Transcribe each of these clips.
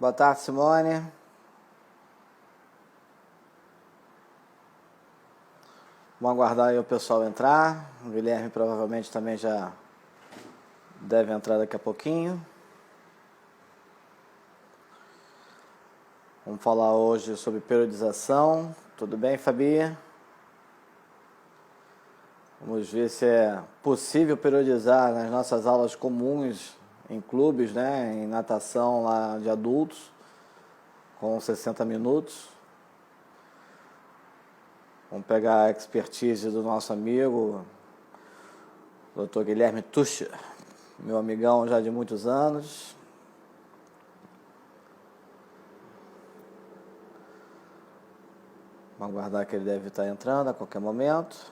Boa tarde, Simone. Vamos aguardar aí o pessoal entrar. O Guilherme provavelmente também já deve entrar daqui a pouquinho. Vamos falar hoje sobre periodização. Tudo bem, Fabi? Vamos ver se é possível periodizar nas nossas aulas comuns em clubes, né? Em natação lá de adultos, com 60 minutos. Vamos pegar a expertise do nosso amigo, Dr. Guilherme Tucher, meu amigão já de muitos anos. Vamos aguardar que ele deve estar entrando a qualquer momento.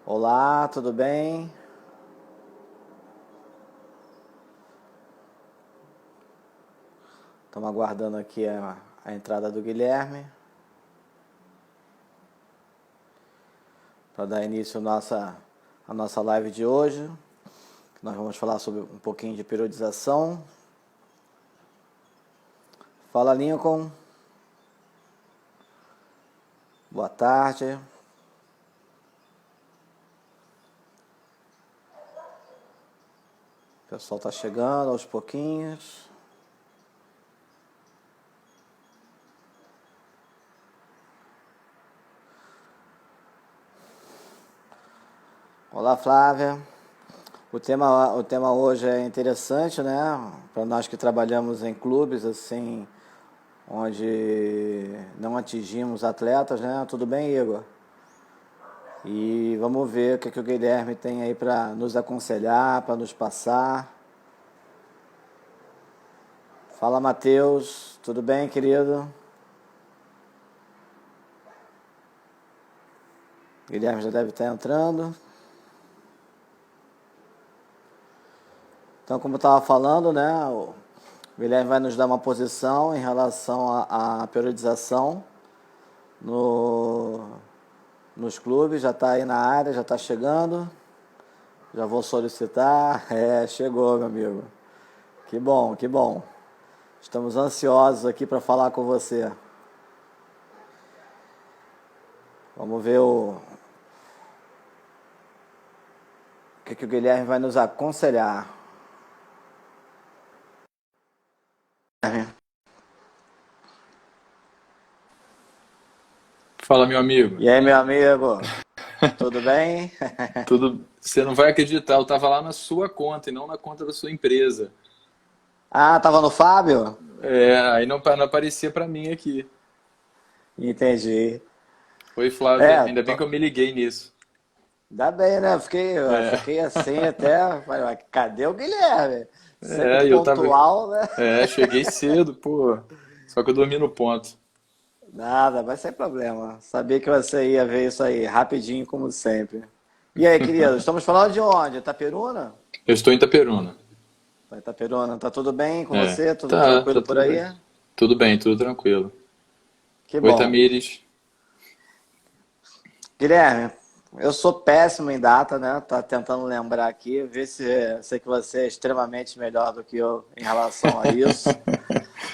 Olá, tudo bem? Estamos aguardando aqui a entrada do Guilherme para dar início à nossa live de hoje. Nós vamos falar sobre um pouquinho de periodização. Fala, Lincoln. Boa tarde. O pessoal está chegando aos pouquinhos. Olá, Flávia. O tema hoje é interessante, né? Para nós que trabalhamos em clubes, assim, onde não atingimos atletas, né? Tudo bem, Igor? E vamos ver o que o Guilherme tem aí para nos aconselhar, para nos passar. Fala, Matheus. Tudo bem, querido? Guilherme já deve estar entrando. Então, como eu estava falando, né, o Guilherme vai nos dar uma posição em relação à periodização nos clubes. Já está aí na área, já está chegando. Já vou solicitar. Chegou, meu amigo. Que bom, que bom. Estamos ansiosos aqui para falar com você. Vamos ver o que o Guilherme vai nos aconselhar. Fala, meu amigo. E aí, meu amigo? Tudo bem? Tudo. Você não vai acreditar, eu estava lá na sua conta e não na conta da sua empresa. Ah, tava no Fábio? Aí não aparecia para mim aqui. Entendi. Oi, Flávia. É, Ainda bem que eu me liguei nisso. dá bem, né? Eu É, fiquei assim até. Falei, mas cadê o Guilherme? Sempre eu tava. pontual, né? Cheguei cedo, pô. Só que eu dormi no ponto. Nada, vai ser problema. Sabia que você ia ver isso aí, rapidinho, como sempre. E aí, querido, estamos falando de onde? Itaperuna? Eu estou em Itaperuna. Tá, Itaperuna, tá tudo bem com É, você? Tudo tá tranquilo por tudo aí? bem. Tudo bem, tudo tranquilo. Que Oi, bom. Tamires. Guilherme, eu sou péssimo em data, né? Tá tentando lembrar aqui, ver se sei que você é extremamente melhor do que eu em relação a isso.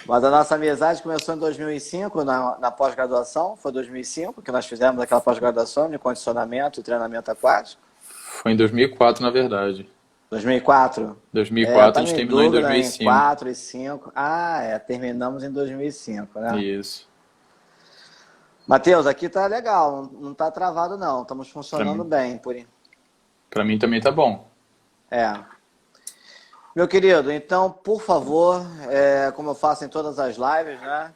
Mas a nossa amizade começou em 2005, na pós-graduação. Foi 2005 que nós fizemos aquela pós-graduação de condicionamento e treinamento aquático. Foi em 2004, na verdade. 2004? Eu 2004, a estava gente em terminou em dúvida em 2005. 4 e 5. Terminamos em 2005, né? Isso. Matheus, aqui tá legal, não tá travado não, estamos Para funcionando mim, bem. para mim também tá bom. É. Meu querido, então, por favor, como eu faço em todas as lives, né?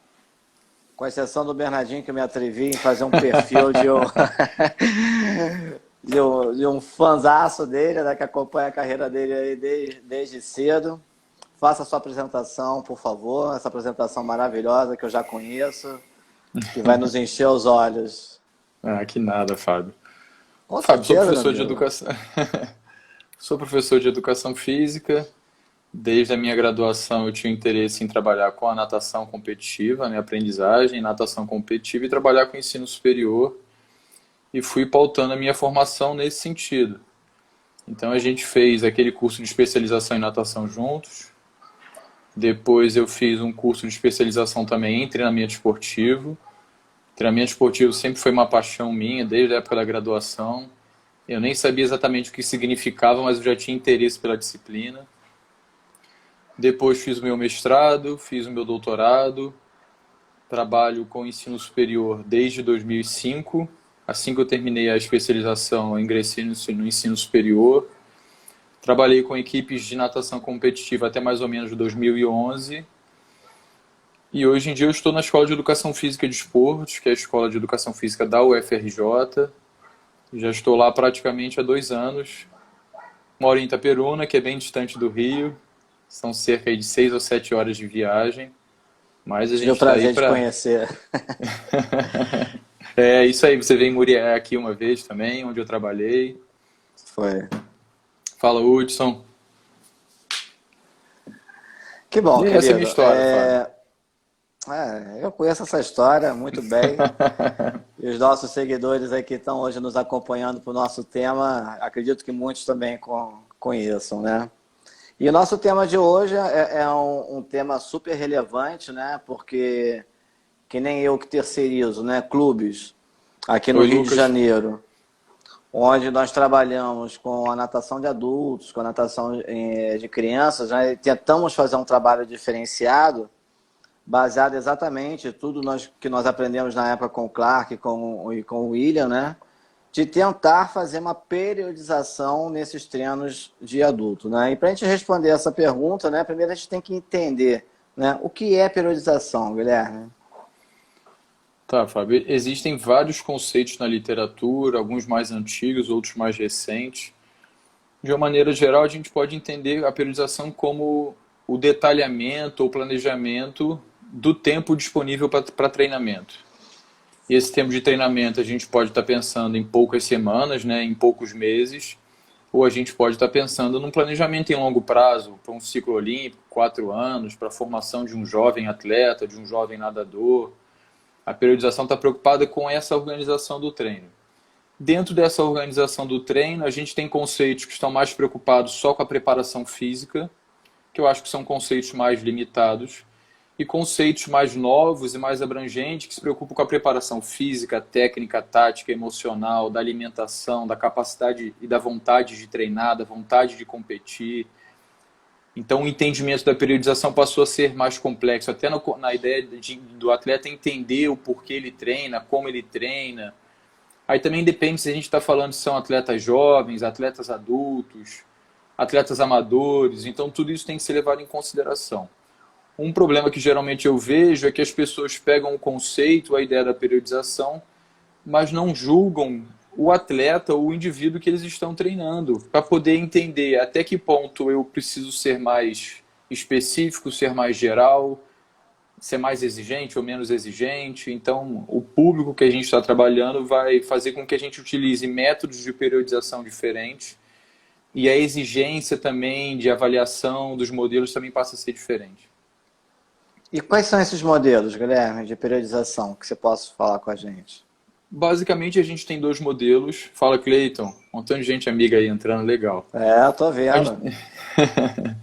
Com exceção do Bernardinho, que eu me atrevi em fazer um perfil de um fanzaço dele, né, que acompanha a carreira dele aí desde cedo. Faça a sua apresentação, por favor, essa apresentação maravilhosa que eu já conheço, que vai nos encher os olhos. Ah, que nada, Fábio. Com Fábio, sou certeza, meu professor de amigo. educação. Sou professor de educação física. Desde a minha graduação eu tinha interesse em trabalhar com a natação competitiva, né, aprendizagem, natação competitiva e trabalhar com ensino superior e fui pautando a minha formação nesse sentido. Então a gente fez aquele curso de especialização em natação juntos. Depois eu fiz um curso de especialização também em treinamento esportivo. Treinamento esportivo sempre foi uma paixão minha, desde a época da graduação. Eu nem sabia exatamente o que significava, mas eu já tinha interesse pela disciplina. Depois fiz o meu mestrado, fiz o meu doutorado. Trabalho com ensino superior desde 2005. Assim que eu terminei a especialização, eu ingressei no ensino superior. Trabalhei com equipes de natação competitiva até mais ou menos 2011. E hoje em dia eu estou na Escola de Educação Física e Desportos, que é a Escola de Educação Física da UFRJ. Já estou lá praticamente há 2 anos. Moro em Itaperuna, que é bem distante do Rio. São cerca de 6 ou 7 horas de viagem. Mas a Tive gente o está aí prazer de para... conhecer. É isso aí, você veio em Murié aqui uma vez também, onde eu trabalhei. Foi. Fala, Hudson. Que bom, E essa é a minha querido. história, Fábio. Eu conheço essa história muito bem. E os nossos seguidores aí que estão hoje nos acompanhando para o nosso tema, acredito que muitos também conheçam, né? E o nosso tema de hoje é um tema super relevante, né? Porque que nem eu que terceirizo, né? Clubes aqui no Oi, Rio de Lucas. Janeiro, onde nós trabalhamos com a natação de adultos, com a natação de crianças, né? E tentamos fazer um trabalho diferenciado, baseado exatamente em tudo que nós aprendemos na época com o Clark e com o William, né? De tentar fazer uma periodização nesses treinos de adulto, né? E para a gente responder essa pergunta, né? Primeiro a gente tem que entender, né? O que é periodização, Guilherme? Tá, Fábio. Existem vários conceitos na literatura, alguns mais antigos, outros mais recentes. De uma maneira geral, a gente pode entender a periodização como o detalhamento ou planejamento do tempo disponível para treinamento. E esse tempo de treinamento a gente pode estar pensando em poucas semanas, né, em poucos meses, ou a gente pode estar pensando num planejamento em longo prazo, para um ciclo olímpico, 4 anos, para a formação de um jovem atleta, de um jovem nadador. A periodização está preocupada com essa organização do treino. Dentro dessa organização do treino, a gente tem conceitos que estão mais preocupados só com a preparação física, que eu acho que são conceitos mais limitados, e conceitos mais novos e mais abrangentes que se preocupam com a preparação física, técnica, tática, emocional, da alimentação, da capacidade e da vontade de treinar, da vontade de competir. Então o entendimento da periodização passou a ser mais complexo, até na ideia do atleta entender o porquê ele treina, como ele treina. Aí também depende se a gente está falando se são atletas jovens, atletas adultos, atletas amadores, então tudo isso tem que ser levado em consideração. Um problema que geralmente eu vejo é que as pessoas pegam o conceito, a ideia da periodização, mas não julgam o atleta ou o indivíduo que eles estão treinando, para poder entender até que ponto eu preciso ser mais específico, ser mais geral, ser mais exigente ou menos exigente. Então, o público que a gente está trabalhando vai fazer com que a gente utilize métodos de periodização diferentes e a exigência também de avaliação dos modelos também passa a ser diferente. E quais são esses modelos, Guilherme, de periodização que você possa falar com a gente? Basicamente, a gente tem 2 modelos. Fala, Cleiton. Um montão de gente amiga aí entrando, legal. Eu tô A vendo. gente,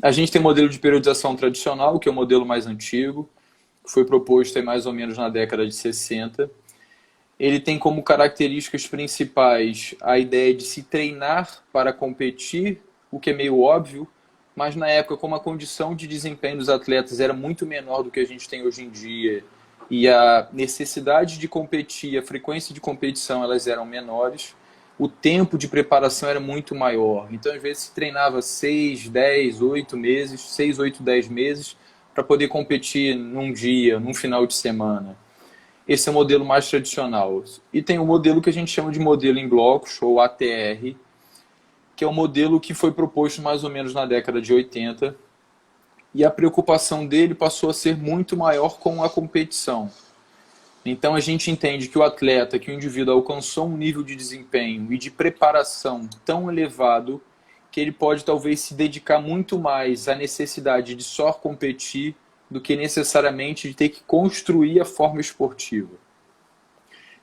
a gente tem o modelo de periodização tradicional, que é o modelo mais antigo, que foi proposto aí mais ou menos na década de 60. Ele tem como características principais a ideia de se treinar para competir, o que é meio óbvio, mas na época, como a condição de desempenho dos atletas era muito menor do que a gente tem hoje em dia, e a necessidade de competir, a frequência de competição, elas eram menores, o tempo de preparação era muito maior. Então, às vezes, se treinava 6, 10, 8 meses, 6, 8, 10 meses, para poder competir num dia, num final de semana. Esse é o modelo mais tradicional. E tem o modelo que a gente chama de modelo em blocos, ou ATR, que é um modelo que foi proposto mais ou menos na década de 80, e a preocupação dele passou a ser muito maior com a competição. Então a gente entende que o atleta, que o indivíduo alcançou um nível de desempenho e de preparação tão elevado que ele pode talvez se dedicar muito mais à necessidade de só competir do que necessariamente de ter que construir a forma esportiva.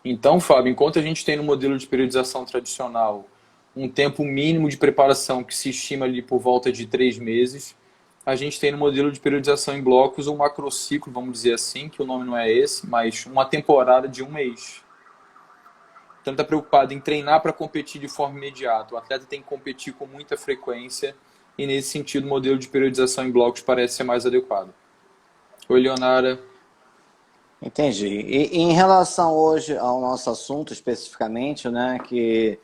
Então, Fábio, enquanto a gente tem no modelo de periodização tradicional um tempo mínimo de preparação que se estima ali por volta de 3 meses, a gente tem no modelo de periodização em blocos um macrociclo, vamos dizer assim, que o nome não é esse, mas uma temporada de 1 mês. Então ele está preocupado em treinar para competir de forma imediata. O atleta tem que competir com muita frequência e, nesse sentido, o modelo de periodização em blocos parece ser mais adequado. Oi, Leonara. Entendi. E em relação hoje ao nosso assunto especificamente, né, que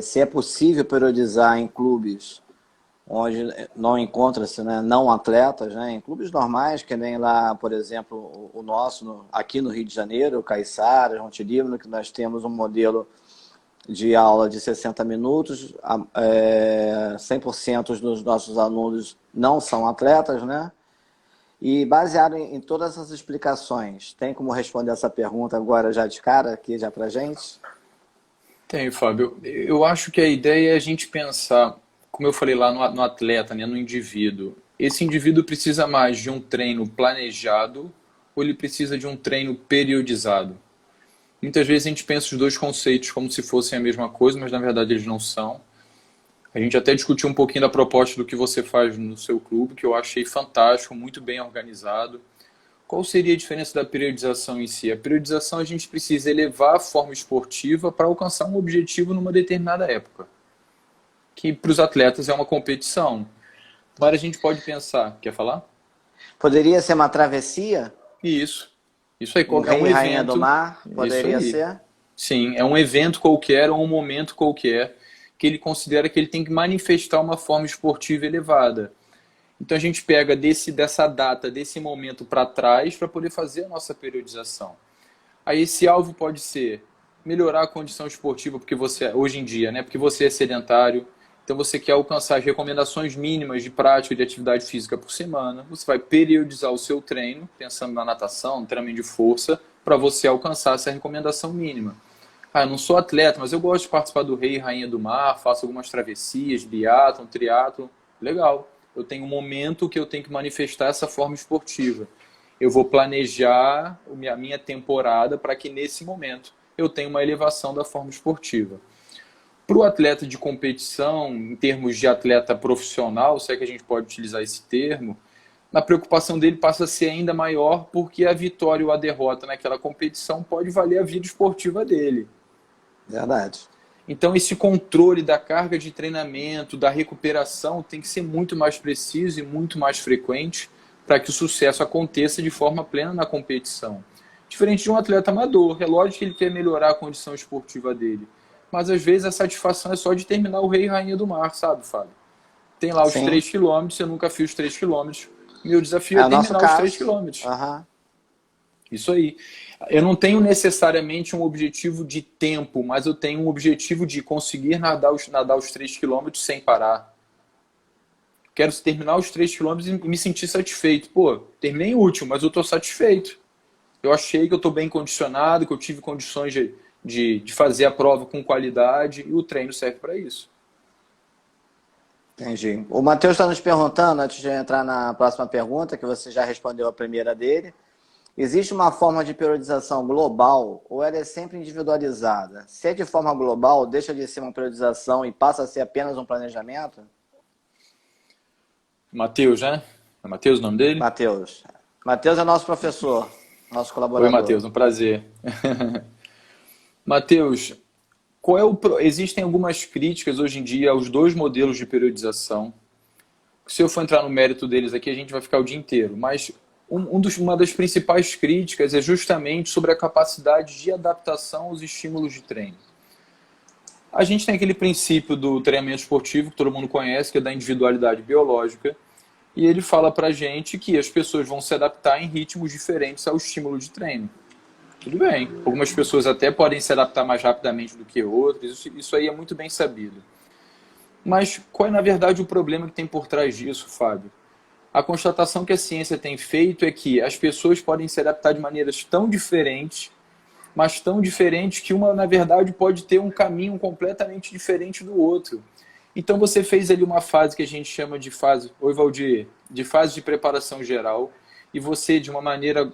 se é possível periodizar em clubes onde não encontra-se, né, não atletas, né, em clubes normais, que nem lá, por exemplo, o nosso, aqui no Rio de Janeiro, o Caiçara, Monte Líbano, que nós temos um modelo de aula de 60 minutos, 100% dos nossos alunos não são atletas, né? E baseado em todas essas explicações, tem como responder essa pergunta agora já de cara, aqui já pra gente? Tem, Fábio. Eu acho que a ideia é a gente pensar, como eu falei lá no atleta, né, no indivíduo. Esse indivíduo precisa mais de um treino planejado ou ele precisa de um treino periodizado? Muitas vezes a gente pensa os dois conceitos como se fossem a mesma coisa, mas na verdade eles não são. A gente até discutiu um pouquinho da proposta do que você faz no seu clube, que eu achei fantástico, muito bem organizado. Qual seria a diferença da periodização em si? A periodização a gente precisa elevar a forma esportiva para alcançar um objetivo numa determinada época, que para os atletas é uma competição. Mas a gente pode pensar, quer falar? Poderia ser uma travessia? Isso. Isso aí, Um é rei um e rainha do evento. mar? Isso Poderia aí. ser? Sim, é um evento qualquer ou um momento qualquer que ele considera que ele tem que manifestar uma forma esportiva elevada. Então a gente pega dessa data, desse momento para trás para poder fazer a nossa periodização. Aí esse alvo pode ser melhorar a condição esportiva porque você hoje em dia, né? Porque você é sedentário, então você quer alcançar as recomendações mínimas de prática de atividade física por semana. Você vai periodizar o seu treino, pensando na natação, no treinamento de força, para você alcançar essa recomendação mínima. Ah, eu não sou atleta, mas eu gosto de participar do Rei e Rainha do Mar, faço algumas travessias, biatlon, triatlon. Legal. Eu tenho um momento que eu tenho que manifestar essa forma esportiva. Eu vou planejar a minha temporada para que nesse momento eu tenha uma elevação da forma esportiva. Para o atleta de competição, em termos de atleta profissional, se é que a gente pode utilizar esse termo, a preocupação dele passa a ser ainda maior porque a vitória ou a derrota naquela competição pode valer a vida esportiva dele. Verdade. Então, esse controle da carga de treinamento, da recuperação, tem que ser muito mais preciso e muito mais frequente para que o sucesso aconteça de forma plena na competição. Diferente de um atleta amador, é lógico que ele quer melhorar a condição esportiva dele, mas às vezes a satisfação é só de terminar o Rei e Rainha do Mar, sabe, Fábio? Tem lá os Sim. 3 quilômetros, eu nunca fiz os 3 quilômetros. Meu desafio É é o nosso terminar os 3 caso. quilômetros. Aham. Isso aí. Eu não tenho necessariamente um objetivo de tempo, mas eu tenho um objetivo de conseguir nadar os 3 quilômetros sem parar. Quero terminar os 3 quilômetros e me sentir satisfeito. Pô, terminei o último, mas eu estou satisfeito. Eu achei que eu estou bem condicionado, que eu tive condições de fazer a prova com qualidade e o treino serve para isso. Entendi. O Matheus está nos perguntando, antes de entrar na próxima pergunta, que você já respondeu a primeira dele. Existe uma forma de periodização global ou ela é sempre individualizada? Se é de forma global, deixa de ser uma periodização e passa a ser apenas um planejamento? Matheus, né? É Matheus o nome dele? Matheus. Matheus é nosso professor, nosso Oi, colaborador. Matheus, um prazer. Matheus, existem algumas críticas hoje em dia aos dois modelos de periodização. Se eu for entrar no mérito deles aqui, a gente vai ficar o dia inteiro. Mas uma das principais críticas é justamente sobre a capacidade de adaptação aos estímulos de treino. A gente tem aquele princípio do treinamento esportivo que todo mundo conhece, que é da individualidade biológica, e ele fala pra gente que as pessoas vão se adaptar em ritmos diferentes ao estímulo de treino. Tudo bem, algumas pessoas até podem se adaptar mais rapidamente do que outras, isso aí é muito bem sabido. Mas qual é, na verdade, o problema que tem por trás disso, Fábio? A constatação que a ciência tem feito é que as pessoas podem se adaptar de maneiras tão diferentes, mas tão diferentes que uma, na verdade, pode ter um caminho completamente diferente do outro. Então você fez ali uma fase que a gente chama de fase, oi Valdir, de fase de preparação geral, e você, de uma maneira,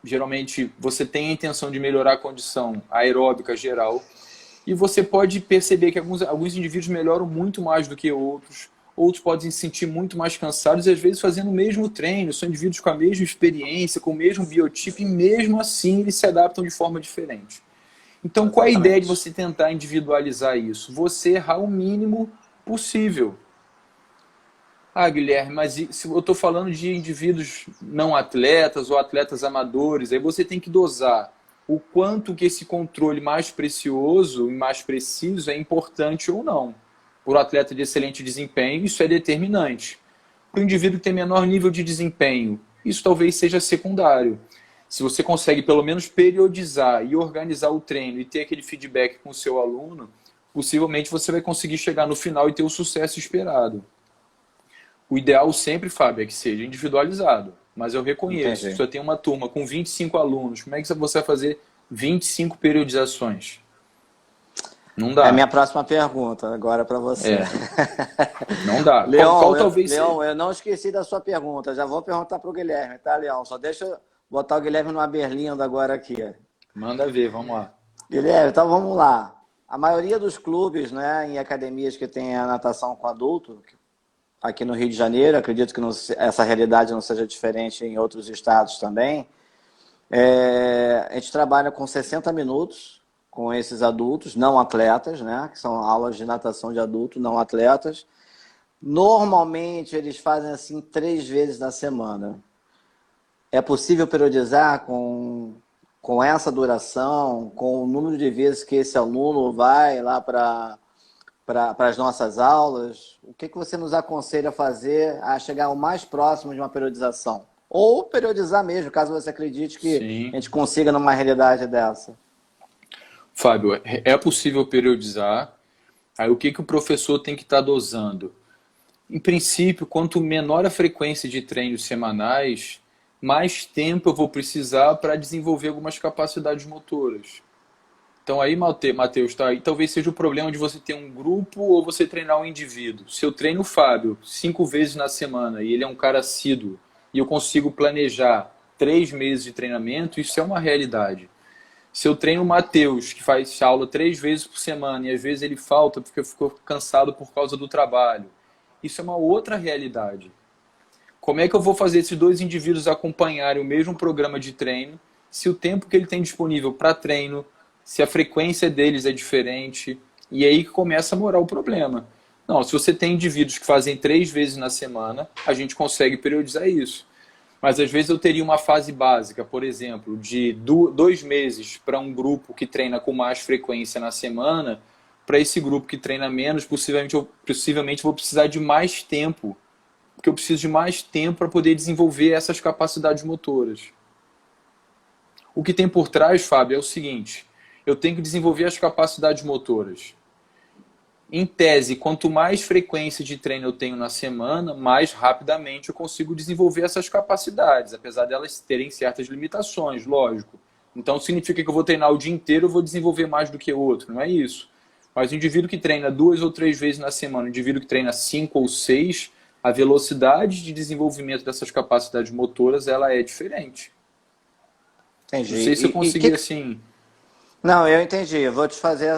geralmente, você tem a intenção de melhorar a condição aeróbica geral, E você pode perceber que alguns indivíduos melhoram muito mais do que outros, outros podem se sentir muito mais cansados e às vezes fazendo o mesmo treino, são indivíduos com a mesma experiência, com o mesmo biotipo e mesmo assim eles se adaptam de forma diferente. Então qual é a ideia de Exatamente. você tentar individualizar isso? Você errar o mínimo possível. Ah, Guilherme, mas se eu estou falando de indivíduos não atletas ou atletas amadores, aí você tem que dosar o quanto que esse controle mais precioso e mais preciso é importante ou não. Para o atleta de excelente desempenho, isso é determinante. Para o indivíduo que tem menor nível de desempenho, isso talvez seja secundário. Se você consegue pelo menos periodizar e organizar o treino e ter aquele feedback com o seu aluno, possivelmente você vai conseguir chegar no final e ter o sucesso esperado. O ideal sempre, Fábio, é que seja individualizado. Mas eu reconheço, Entendi. se eu tenho uma turma com 25 alunos, como é que você vai fazer 25 periodizações? Não É a dá. minha próxima pergunta agora para você. É, não dá. Qual Leon, talvez seja? Leon, eu não esqueci da sua pergunta. Já vou perguntar para o Guilherme, tá, Leon? Só deixa eu botar o Guilherme numa berlinda agora aqui. Manda ver, vamos lá. Guilherme, então vamos lá. A maioria dos clubes, né, em academias que tem a natação com adulto, aqui no Rio de Janeiro, acredito que essa realidade não seja diferente em outros estados também. A gente trabalha com 60 minutos com esses adultos, não atletas, né, que são aulas de natação de adulto, não atletas. Normalmente eles fazem assim 3 vezes na semana. É possível periodizar com essa duração, com o número de vezes que esse aluno vai lá para as nossas aulas? O que você nos aconselha a fazer a chegar o mais próximo de uma periodização? Ou periodizar mesmo, caso você acredite que a Sim. gente consiga numa realidade dessa. Fábio, é possível periodizar. Aí o que o professor tem que estar dosando? Em princípio, quanto menor a frequência de treinos semanais, mais tempo eu vou precisar para desenvolver algumas capacidades motoras. Então aí, Matheus, tá aí, talvez seja o problema de você ter um grupo ou você treinar um indivíduo. Se eu treino o Fábio 5 vezes na semana e ele é um cara assíduo e eu consigo planejar 3 meses de treinamento, isso é uma realidade. Se eu treino o Matheus, que faz aula 3 vezes por semana e às vezes ele falta porque ficou cansado por causa do trabalho, isso é uma outra realidade. Como é que eu vou fazer esses dois indivíduos acompanharem o mesmo programa de treino se o tempo que ele tem disponível para treino, se a frequência deles é diferente? E aí que começa a morar o problema. Não, se você tem indivíduos que fazem 3 vezes na semana, a gente consegue periodizar isso. Mas às vezes eu teria uma fase básica, por exemplo, de 2 meses para um grupo que treina com mais frequência na semana, para esse grupo que treina menos, possivelmente vou precisar de mais tempo, porque eu preciso de mais tempo para poder desenvolver essas capacidades motoras. O que tem por trás, Fábio, é o seguinte: eu tenho que desenvolver as capacidades motoras. Em tese, quanto mais frequência de treino eu tenho na semana, mais rapidamente eu consigo desenvolver essas capacidades, apesar delas terem certas limitações, lógico. Então significa que eu vou treinar o dia inteiro, eu vou desenvolver mais do que o outro, não é isso. Mas o indivíduo que treina 2 ou 3 vezes na semana, o indivíduo que treina 5 ou 6, a velocidade de desenvolvimento dessas capacidades motoras ela é diferente. Não Entendi. sei se eu consegui assim. Não, eu entendi. Eu vou te fazer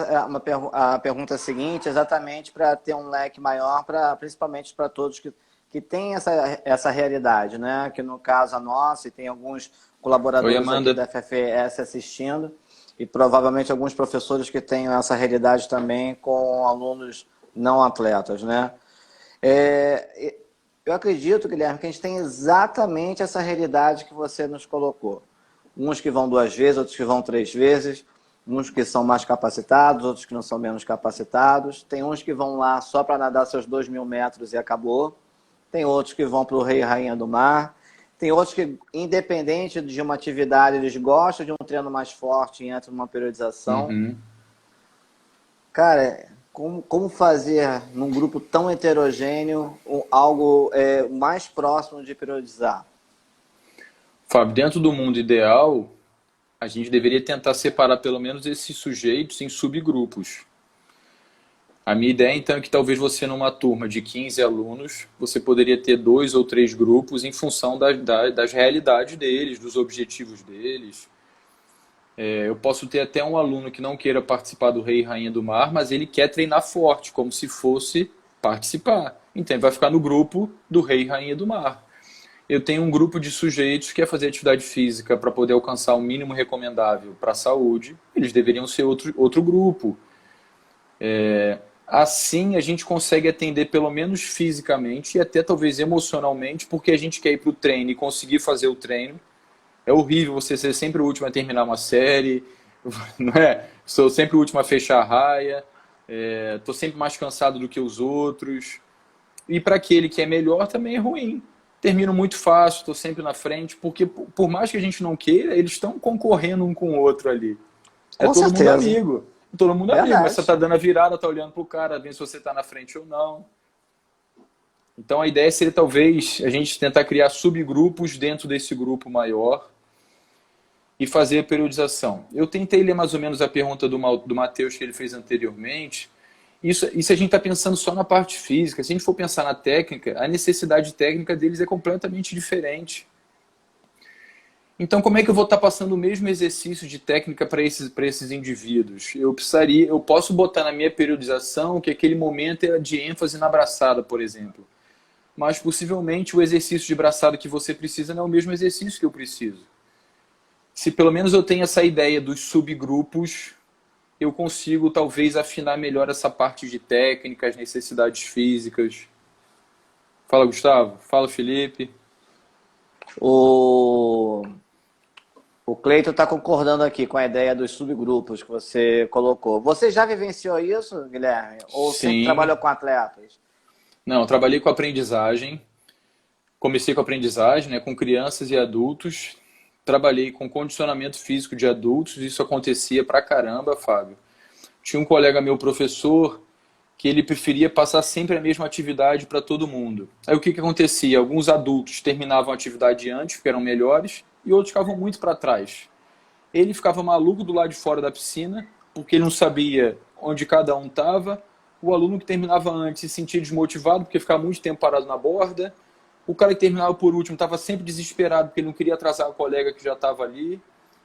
a pergunta seguinte, exatamente para ter um leque maior, principalmente para todos que têm essa realidade, né? Que no caso a nossa, e tem alguns Oi, colaboradores aqui Amanda. da FFS assistindo, e provavelmente alguns professores que têm essa realidade também com alunos não atletas, né? Eu acredito, Guilherme, que a gente tem exatamente essa realidade que você nos colocou. Uns que vão 2 vezes, outros que vão 3 vezes, uns que são mais capacitados, outros que não são menos capacitados. Tem uns que vão lá só para nadar seus 2.000 metros e acabou. Tem outros que vão para o Rei e Rainha do Mar. Tem outros que, independente de uma atividade, eles gostam de um treino mais forte e entram numa periodização. Uhum. Cara, como fazer num grupo tão heterogêneo algo mais próximo de periodizar? Fábio, dentro do mundo ideal, a gente deveria tentar separar pelo menos esses sujeitos em subgrupos. A minha ideia, então, é que talvez você, numa turma de 15 alunos, você poderia ter 2 ou 3 grupos em função das realidades deles, dos objetivos deles. Eu posso ter até um aluno que não queira participar do Rei e Rainha do Mar, mas ele quer treinar forte, como se fosse participar. Então ele vai ficar no grupo do Rei e Rainha do Mar. Eu tenho um grupo de sujeitos que quer fazer atividade física para poder alcançar o mínimo recomendável para a saúde. Eles deveriam ser outro grupo. Assim a gente consegue atender pelo menos fisicamente e até talvez emocionalmente, porque a gente quer ir para o treino e conseguir fazer o treino. É horrível você ser sempre o último a terminar uma série, não é? Sou sempre o último a fechar a raia, estou sempre mais cansado do que os outros. E para aquele que é melhor também é ruim. Termino muito fácil, estou sempre na frente, porque por mais que a gente não queira, eles estão concorrendo um com o outro ali. É Com todo mundo certeza. amigo. Todo mundo amigo, mas você Verdade. está dando a virada, está olhando para o cara, vendo se você está na frente ou não. Então a ideia seria talvez a gente tentar criar subgrupos dentro desse grupo maior e fazer a periodização. Eu tentei ler mais ou menos a pergunta do Matheus que ele fez anteriormente. Isso a gente está pensando só na parte física. Se a gente for pensar na técnica, a necessidade técnica deles é completamente diferente. Então, como é que eu vou estar passando o mesmo exercício de técnica para esses indivíduos? Eu posso botar na minha periodização que aquele momento é de ênfase na braçada, por exemplo. Mas possivelmente o exercício de braçada que você precisa não é o mesmo exercício que eu preciso. Se pelo menos eu tenho essa ideia dos subgrupos, eu consigo talvez afinar melhor essa parte de técnicas, necessidades físicas. Fala, Gustavo. Fala, Felipe. O, o Cleiton está concordando aqui com a ideia dos subgrupos que você colocou. Você já vivenciou isso, Guilherme? Ou sempre Sim. trabalhou com atletas? Não, eu trabalhei com aprendizagem. Comecei com aprendizagem, né, com crianças e adultos. Trabalhei com condicionamento físico de adultos. Isso acontecia pra caramba, Fábio. Tinha um colega meu, professor, que ele preferia passar sempre a mesma atividade para todo mundo. Aí o que que acontecia? Alguns adultos terminavam a atividade antes, porque eram melhores, e outros ficavam muito para trás. Ele ficava maluco do lado de fora da piscina, porque ele não sabia onde cada um estava. O aluno que terminava antes se sentia desmotivado, porque ficava muito tempo parado na borda. O cara que terminava por último estava sempre desesperado, porque ele não queria atrasar o colega que já estava ali.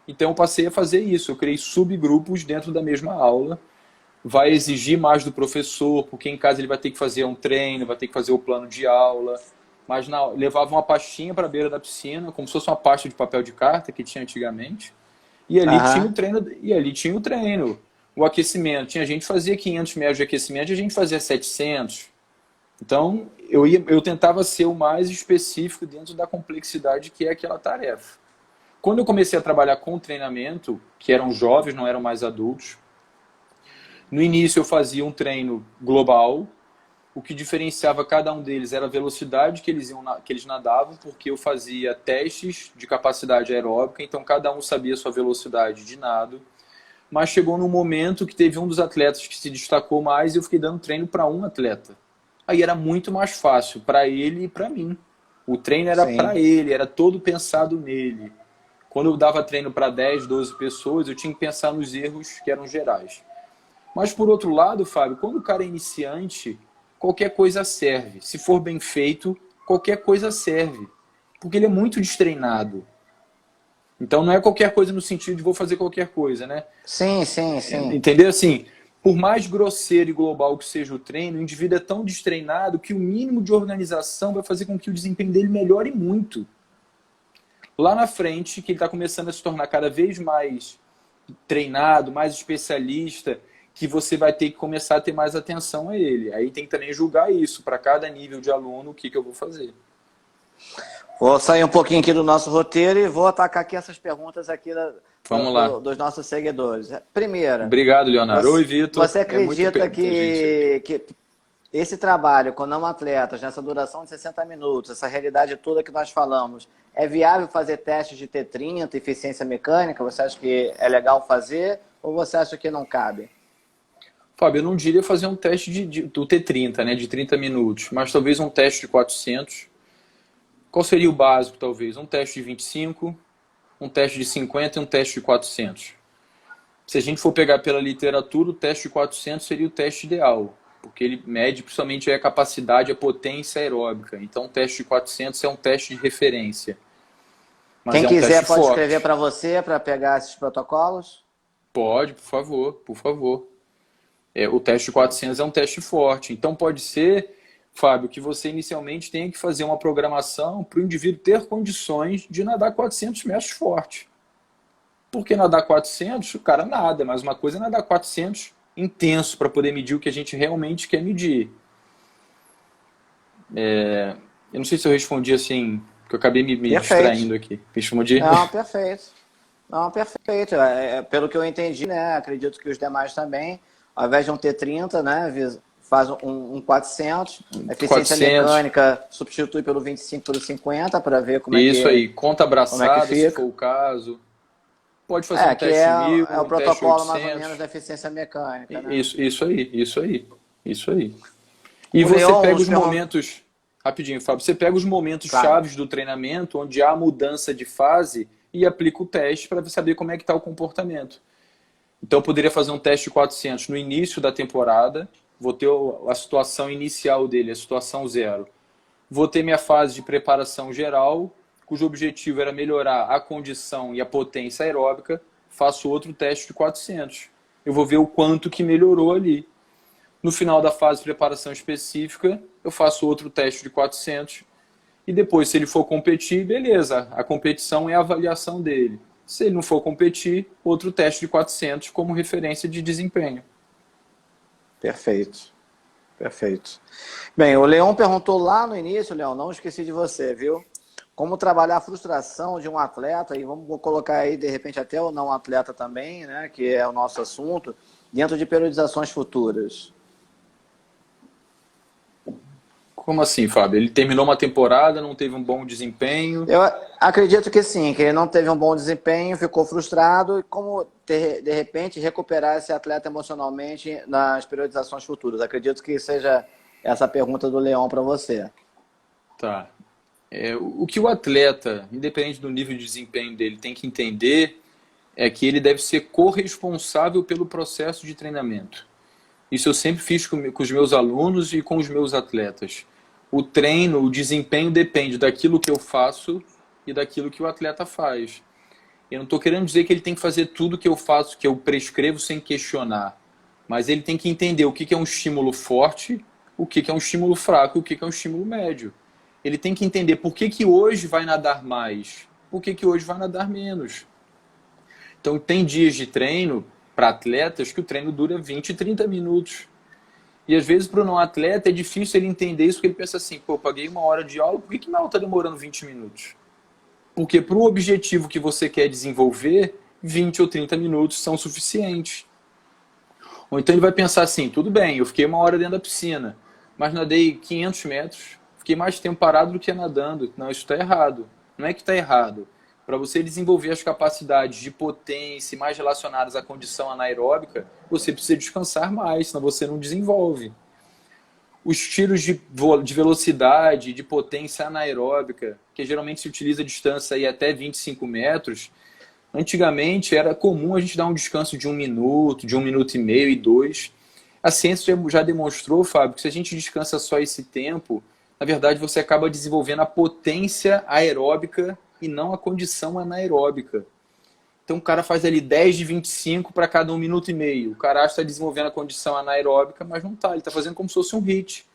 Então eu passei a fazer isso. Eu criei subgrupos dentro da mesma aula. Vai exigir mais do professor, porque em casa ele vai ter que fazer um treino, vai ter que fazer o plano de aula. Mas levava uma pastinha para a beira da piscina, como se fosse uma pasta de papel de carta que tinha antigamente. E ali tinha o Aham. treino, e ali tinha o treino. O aquecimento, tinha gente que fazia 500 metros de aquecimento e a gente fazia 700. Então, eu tentava ser o mais específico dentro da complexidade que é aquela tarefa. Quando eu comecei a trabalhar com treinamento, que eram jovens, não eram mais adultos, no início eu fazia um treino global. O que diferenciava cada um deles era a velocidade que eles nadavam, porque eu fazia testes de capacidade aeróbica, então cada um sabia a sua velocidade de nado. Mas chegou num momento que teve um dos atletas que se destacou mais e eu fiquei dando treino para um atleta. Aí era muito mais fácil para ele e para mim. O treino era para Sim. ele, era todo pensado nele. Quando eu dava treino para 10, 12 pessoas, eu tinha que pensar nos erros que eram gerais. Mas por outro lado, Fábio, quando o cara é iniciante, qualquer coisa serve. Se for bem feito, qualquer coisa serve. Porque ele é muito destreinado. Então não é qualquer coisa no sentido de vou fazer qualquer coisa, né? Sim, sim, sim. Entendeu? Assim, por mais grosseiro e global que seja o treino, o indivíduo é tão destreinado que o mínimo de organização vai fazer com que o desempenho dele melhore muito. Lá na frente, que ele está começando a se tornar cada vez mais treinado, mais especialista, que você vai ter que começar a ter mais atenção a ele. Aí tem que também julgar isso, para cada nível de aluno, o que, que eu vou fazer. Vou sair um pouquinho aqui do nosso roteiro e vou atacar aqui essas perguntas aqui Vamos lá. dos nossos seguidores. Primeira, Obrigado, Leonardo. Oi, Vitor. você É muito acredita gente aí. que esse trabalho com não atletas, nessa duração de 60 minutos, essa realidade toda que nós falamos, é viável fazer testes de T30, eficiência mecânica? Você acha que é legal fazer ou você acha que não cabe? Fábio, eu não diria fazer um teste do T30, né, de 30 minutos, mas talvez um teste de 400. Qual seria o básico, talvez? Um teste de 25, um teste de 50 e um teste de 400. Se a gente for pegar pela literatura, o teste de 400 seria o teste ideal, porque ele mede principalmente a capacidade, a potência aeróbica. Então, o teste de 400 é um teste de referência. mas Quem é um teste quiser pode escrever forte. para você para pegar esses protocolos? Pode, por favor, por favor. O teste de 400 é um teste forte. Então pode ser, Fábio, que você inicialmente tenha que fazer uma programação para o indivíduo ter condições de nadar 400 metros forte. Porque nadar 400, o cara nada, mas uma coisa é nadar 400 intenso para poder medir o que a gente realmente quer medir. Eu não sei se eu respondi assim, porque eu acabei me Perfeito. distraindo aqui. Respondi? Não, perfeito. Não, perfeito. Pelo que eu entendi, né? Acredito que os demais também, ao invés de um T30, né? Faz um 400. Eficiência 400. mecânica substitui pelo 25 pelo 50 para ver Isso aí, conta como é que abraçada, se for fica. o caso. Pode fazer um Que é, teste 1000, é o um teste protocolo mais ou 800. menos da eficiência mecânica, né? Isso aí, isso aí, isso aí. E O você Leon pega nos os perguntou. momentos, rapidinho, Fábio, você pega os momentos Claro. chaves do treinamento, onde há mudança de fase, e aplica o teste para saber como é que está o comportamento. Então, eu poderia fazer um teste 400 no início da temporada, vou ter a situação inicial dele, a situação zero. Vou ter minha fase de preparação geral, cujo objetivo era melhorar a condição e a potência aeróbica. Faço outro teste de 400. Eu vou ver o quanto que melhorou ali. No final da fase de preparação específica, eu faço outro teste de 400. E depois, se ele for competir, beleza. A competição é a avaliação dele. Se ele não for competir, outro teste de 400 como referência de desempenho. Perfeito. Perfeito. Bem, o Leon perguntou lá no início, Leon, não esqueci de você, viu? Como trabalhar a frustração de um atleta, e vamos colocar aí, de repente, até o não atleta também, né? Que é o nosso assunto, dentro de periodizações futuras. Como assim, Fábio? Ele terminou uma temporada, não teve um bom desempenho. Eu acredito que sim, que ele não teve um bom desempenho, ficou frustrado, e como, de repente, recuperar esse atleta emocionalmente nas periodizações futuras? Acredito que seja essa a pergunta do Leon para você. Tá. O que o atleta, independente do nível de desempenho dele, tem que entender é que ele deve ser corresponsável pelo processo de treinamento. Isso eu sempre fiz com os meus alunos e com os meus atletas. O treino, o desempenho depende daquilo que eu faço e daquilo que o atleta faz. Eu não estou querendo dizer que ele tem que fazer tudo que eu faço, que eu prescrevo sem questionar. Mas ele tem que entender o que é um estímulo forte, o que é um estímulo fraco e o que é um estímulo médio. Ele tem que entender por que hoje vai nadar mais, por que hoje vai nadar menos. Então, tem dias de treino para atletas que o treino dura 20, 30 minutos. E às vezes, para o não atleta, é difícil ele entender isso, porque ele pensa assim: pô, eu paguei uma hora de aula, por que minha aula está demorando 20 minutos? Porque para o objetivo que você quer desenvolver, 20 ou 30 minutos são suficientes. Ou então ele vai pensar assim: tudo bem, eu fiquei uma hora dentro da piscina, mas nadei 500 metros, fiquei mais tempo parado do que nadando. Não, isso está errado. Não é que está errado. Para você desenvolver as capacidades de potência mais relacionadas à condição anaeróbica, você precisa descansar mais, senão você não desenvolve. Os tiros de velocidade, de potência anaeróbica, que geralmente se utiliza a distância aí até 25 metros, antigamente era comum a gente dar um descanso de 1 minuto, de 1 minuto e meio e 2. A ciência já demonstrou, Fábio, que se a gente descansa só esse tempo, na verdade você acaba desenvolvendo a potência aeróbica e não a condição anaeróbica. Então o cara faz ali 10 de 25 para cada 1 minuto e meio. O cara está desenvolvendo a condição anaeróbica, mas não está. Ele está fazendo como se fosse um HIIT.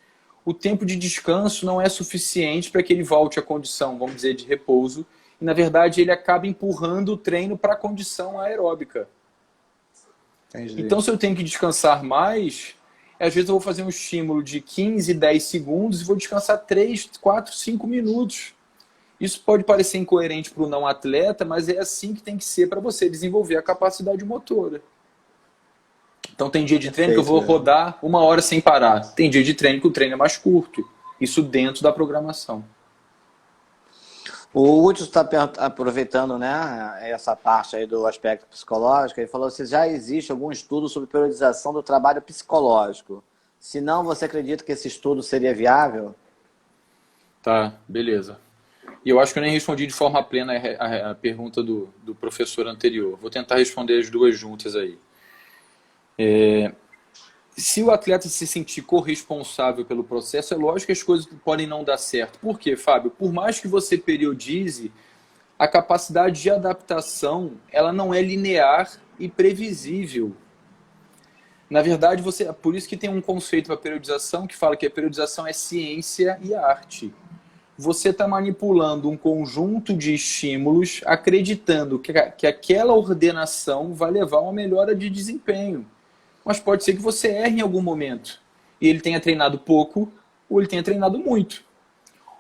O tempo de descanso não é suficiente para que ele volte à condição, vamos dizer, de repouso. E na verdade ele acaba empurrando o treino para a condição aeróbica. Entendi. Então se eu tenho que descansar mais, às vezes eu vou fazer um estímulo de 15, 10 segundos e vou descansar 3, 4, 5 minutos. Isso pode parecer incoerente para o não atleta, mas é assim que tem que ser para você desenvolver a capacidade motora. Então tem dia de treino que eu Perfeito, vou Leon. rodar 1 hora sem parar. Tem dia de treino que o treino é mais curto. Isso dentro da programação. O Hudson está aproveitando, né, essa parte aí do aspecto psicológico. Ele falou se já existe algum estudo sobre periodização do trabalho psicológico. Se não, você acredita que esse estudo seria viável? Tá, beleza. E eu acho que eu nem respondi de forma plena a pergunta do professor anterior. Vou tentar responder as duas juntas aí. Se o atleta se sentir corresponsável pelo processo, é lógico que as coisas podem não dar certo. Por quê, Fábio? Por mais que você periodize, a capacidade de adaptação, ela não é linear e previsível. Na verdade, por isso que tem um conceito para periodização que fala que a periodização é ciência e arte. Você está manipulando um conjunto de estímulos, acreditando que aquela ordenação vai levar a uma melhora de desempenho. Mas pode ser que você erre em algum momento. E ele tenha treinado pouco, ou ele tenha treinado muito.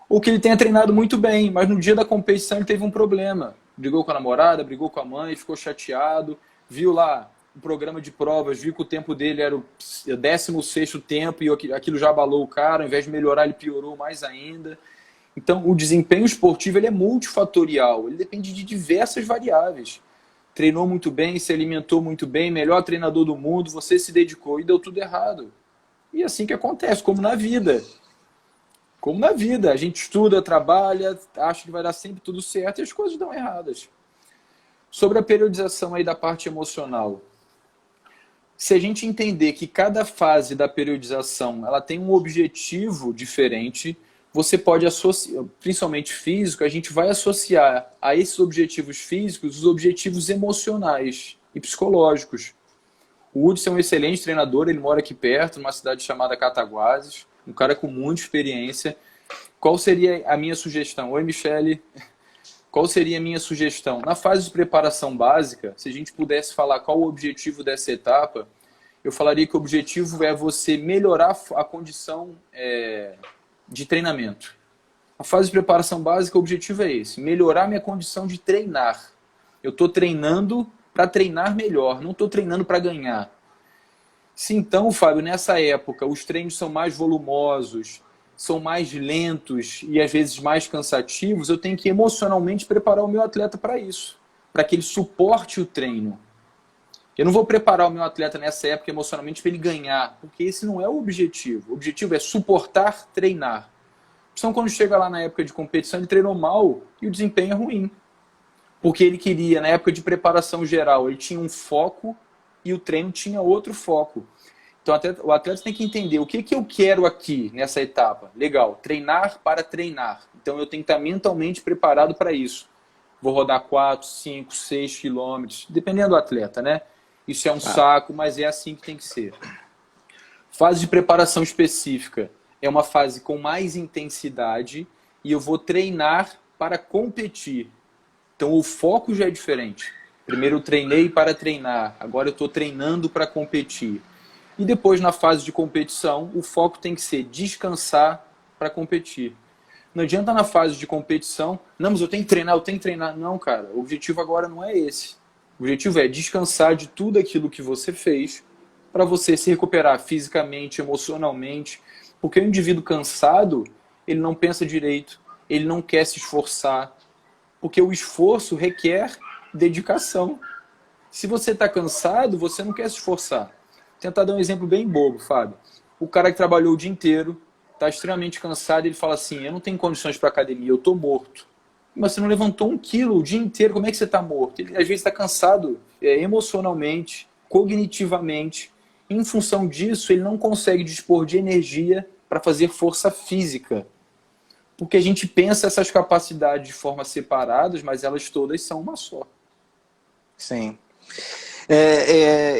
Ou que ele tenha treinado muito bem, mas no dia da competição ele teve um problema. Brigou com a namorada, brigou com a mãe, ficou chateado, viu lá o programa de provas, viu que o tempo dele era o 16º tempo e aquilo já abalou o cara, ao invés de melhorar ele piorou mais ainda. Então, o desempenho esportivo ele é multifatorial, ele depende de diversas variáveis. Treinou muito bem, se alimentou muito bem, melhor treinador do mundo, você se dedicou e deu tudo errado. E é assim que acontece, como na vida. Como na vida, a gente estuda, trabalha, acha que vai dar sempre tudo certo e as coisas dão erradas. Sobre a periodização aí da parte emocional. Se a gente entender que cada fase da periodização ela tem um objetivo diferente, você pode associar, principalmente físico, a gente vai associar a esses objetivos físicos os objetivos emocionais e psicológicos. O Hudson é um excelente treinador, ele mora aqui perto, numa cidade chamada Cataguases, um cara com muita experiência. Qual seria a minha sugestão? Oi, Michele. Qual seria a minha sugestão? Na fase de preparação básica, se a gente pudesse falar qual o objetivo dessa etapa, eu falaria que o objetivo é você melhorar a condição de treinamento. A fase de preparação básica, o objetivo é esse, melhorar minha condição de treinar. Eu estou treinando para treinar melhor, não estou treinando para ganhar. Se então, Fábio, nessa época os treinos são mais volumosos, são mais lentos e às vezes mais cansativos, eu tenho que emocionalmente preparar o meu atleta para isso, para que ele suporte o treino. Eu não vou preparar o meu atleta nessa época emocionalmente para ele ganhar, porque esse não é o objetivo. O objetivo é suportar, treinar. Então, quando chega lá na época de competição, ele treinou mal e o desempenho é ruim. Porque ele queria, na época de preparação geral, ele tinha um foco e o treino tinha outro foco. Então, o atleta tem que entender o que eu quero aqui nessa etapa. Legal, treinar para treinar. Então, eu tenho que estar mentalmente preparado para isso. Vou rodar 4, 5, 6 quilômetros, dependendo do atleta, né? Isso é um saco, mas é assim que tem que ser. Fase de preparação específica é uma fase com mais intensidade e eu vou treinar para competir. Então, o foco já é diferente. Primeiro eu treinei para treinar, agora eu estou treinando para competir. E depois, na fase de competição, o foco tem que ser descansar para competir. Não adianta na fase de competição, não, mas eu tenho que treinar, eu tenho que treinar. Não, cara, o objetivo agora não é esse. O objetivo é descansar de tudo aquilo que você fez para você se recuperar fisicamente, emocionalmente. Porque o indivíduo cansado, ele não pensa direito, ele não quer se esforçar. Porque o esforço requer dedicação. Se você está cansado, você não quer se esforçar. Vou tentar dar um exemplo bem bobo, Fábio. O cara que trabalhou o dia inteiro, está extremamente cansado, ele fala assim, eu não tenho condições para academia, eu estou morto. Mas você não levantou 1 quilo o dia inteiro, como é que você está morto? Ele às vezes está cansado emocionalmente, cognitivamente. Em função disso, ele não consegue dispor de energia para fazer força física. Porque a gente pensa essas capacidades de forma separadas, mas elas todas são uma só. Sim.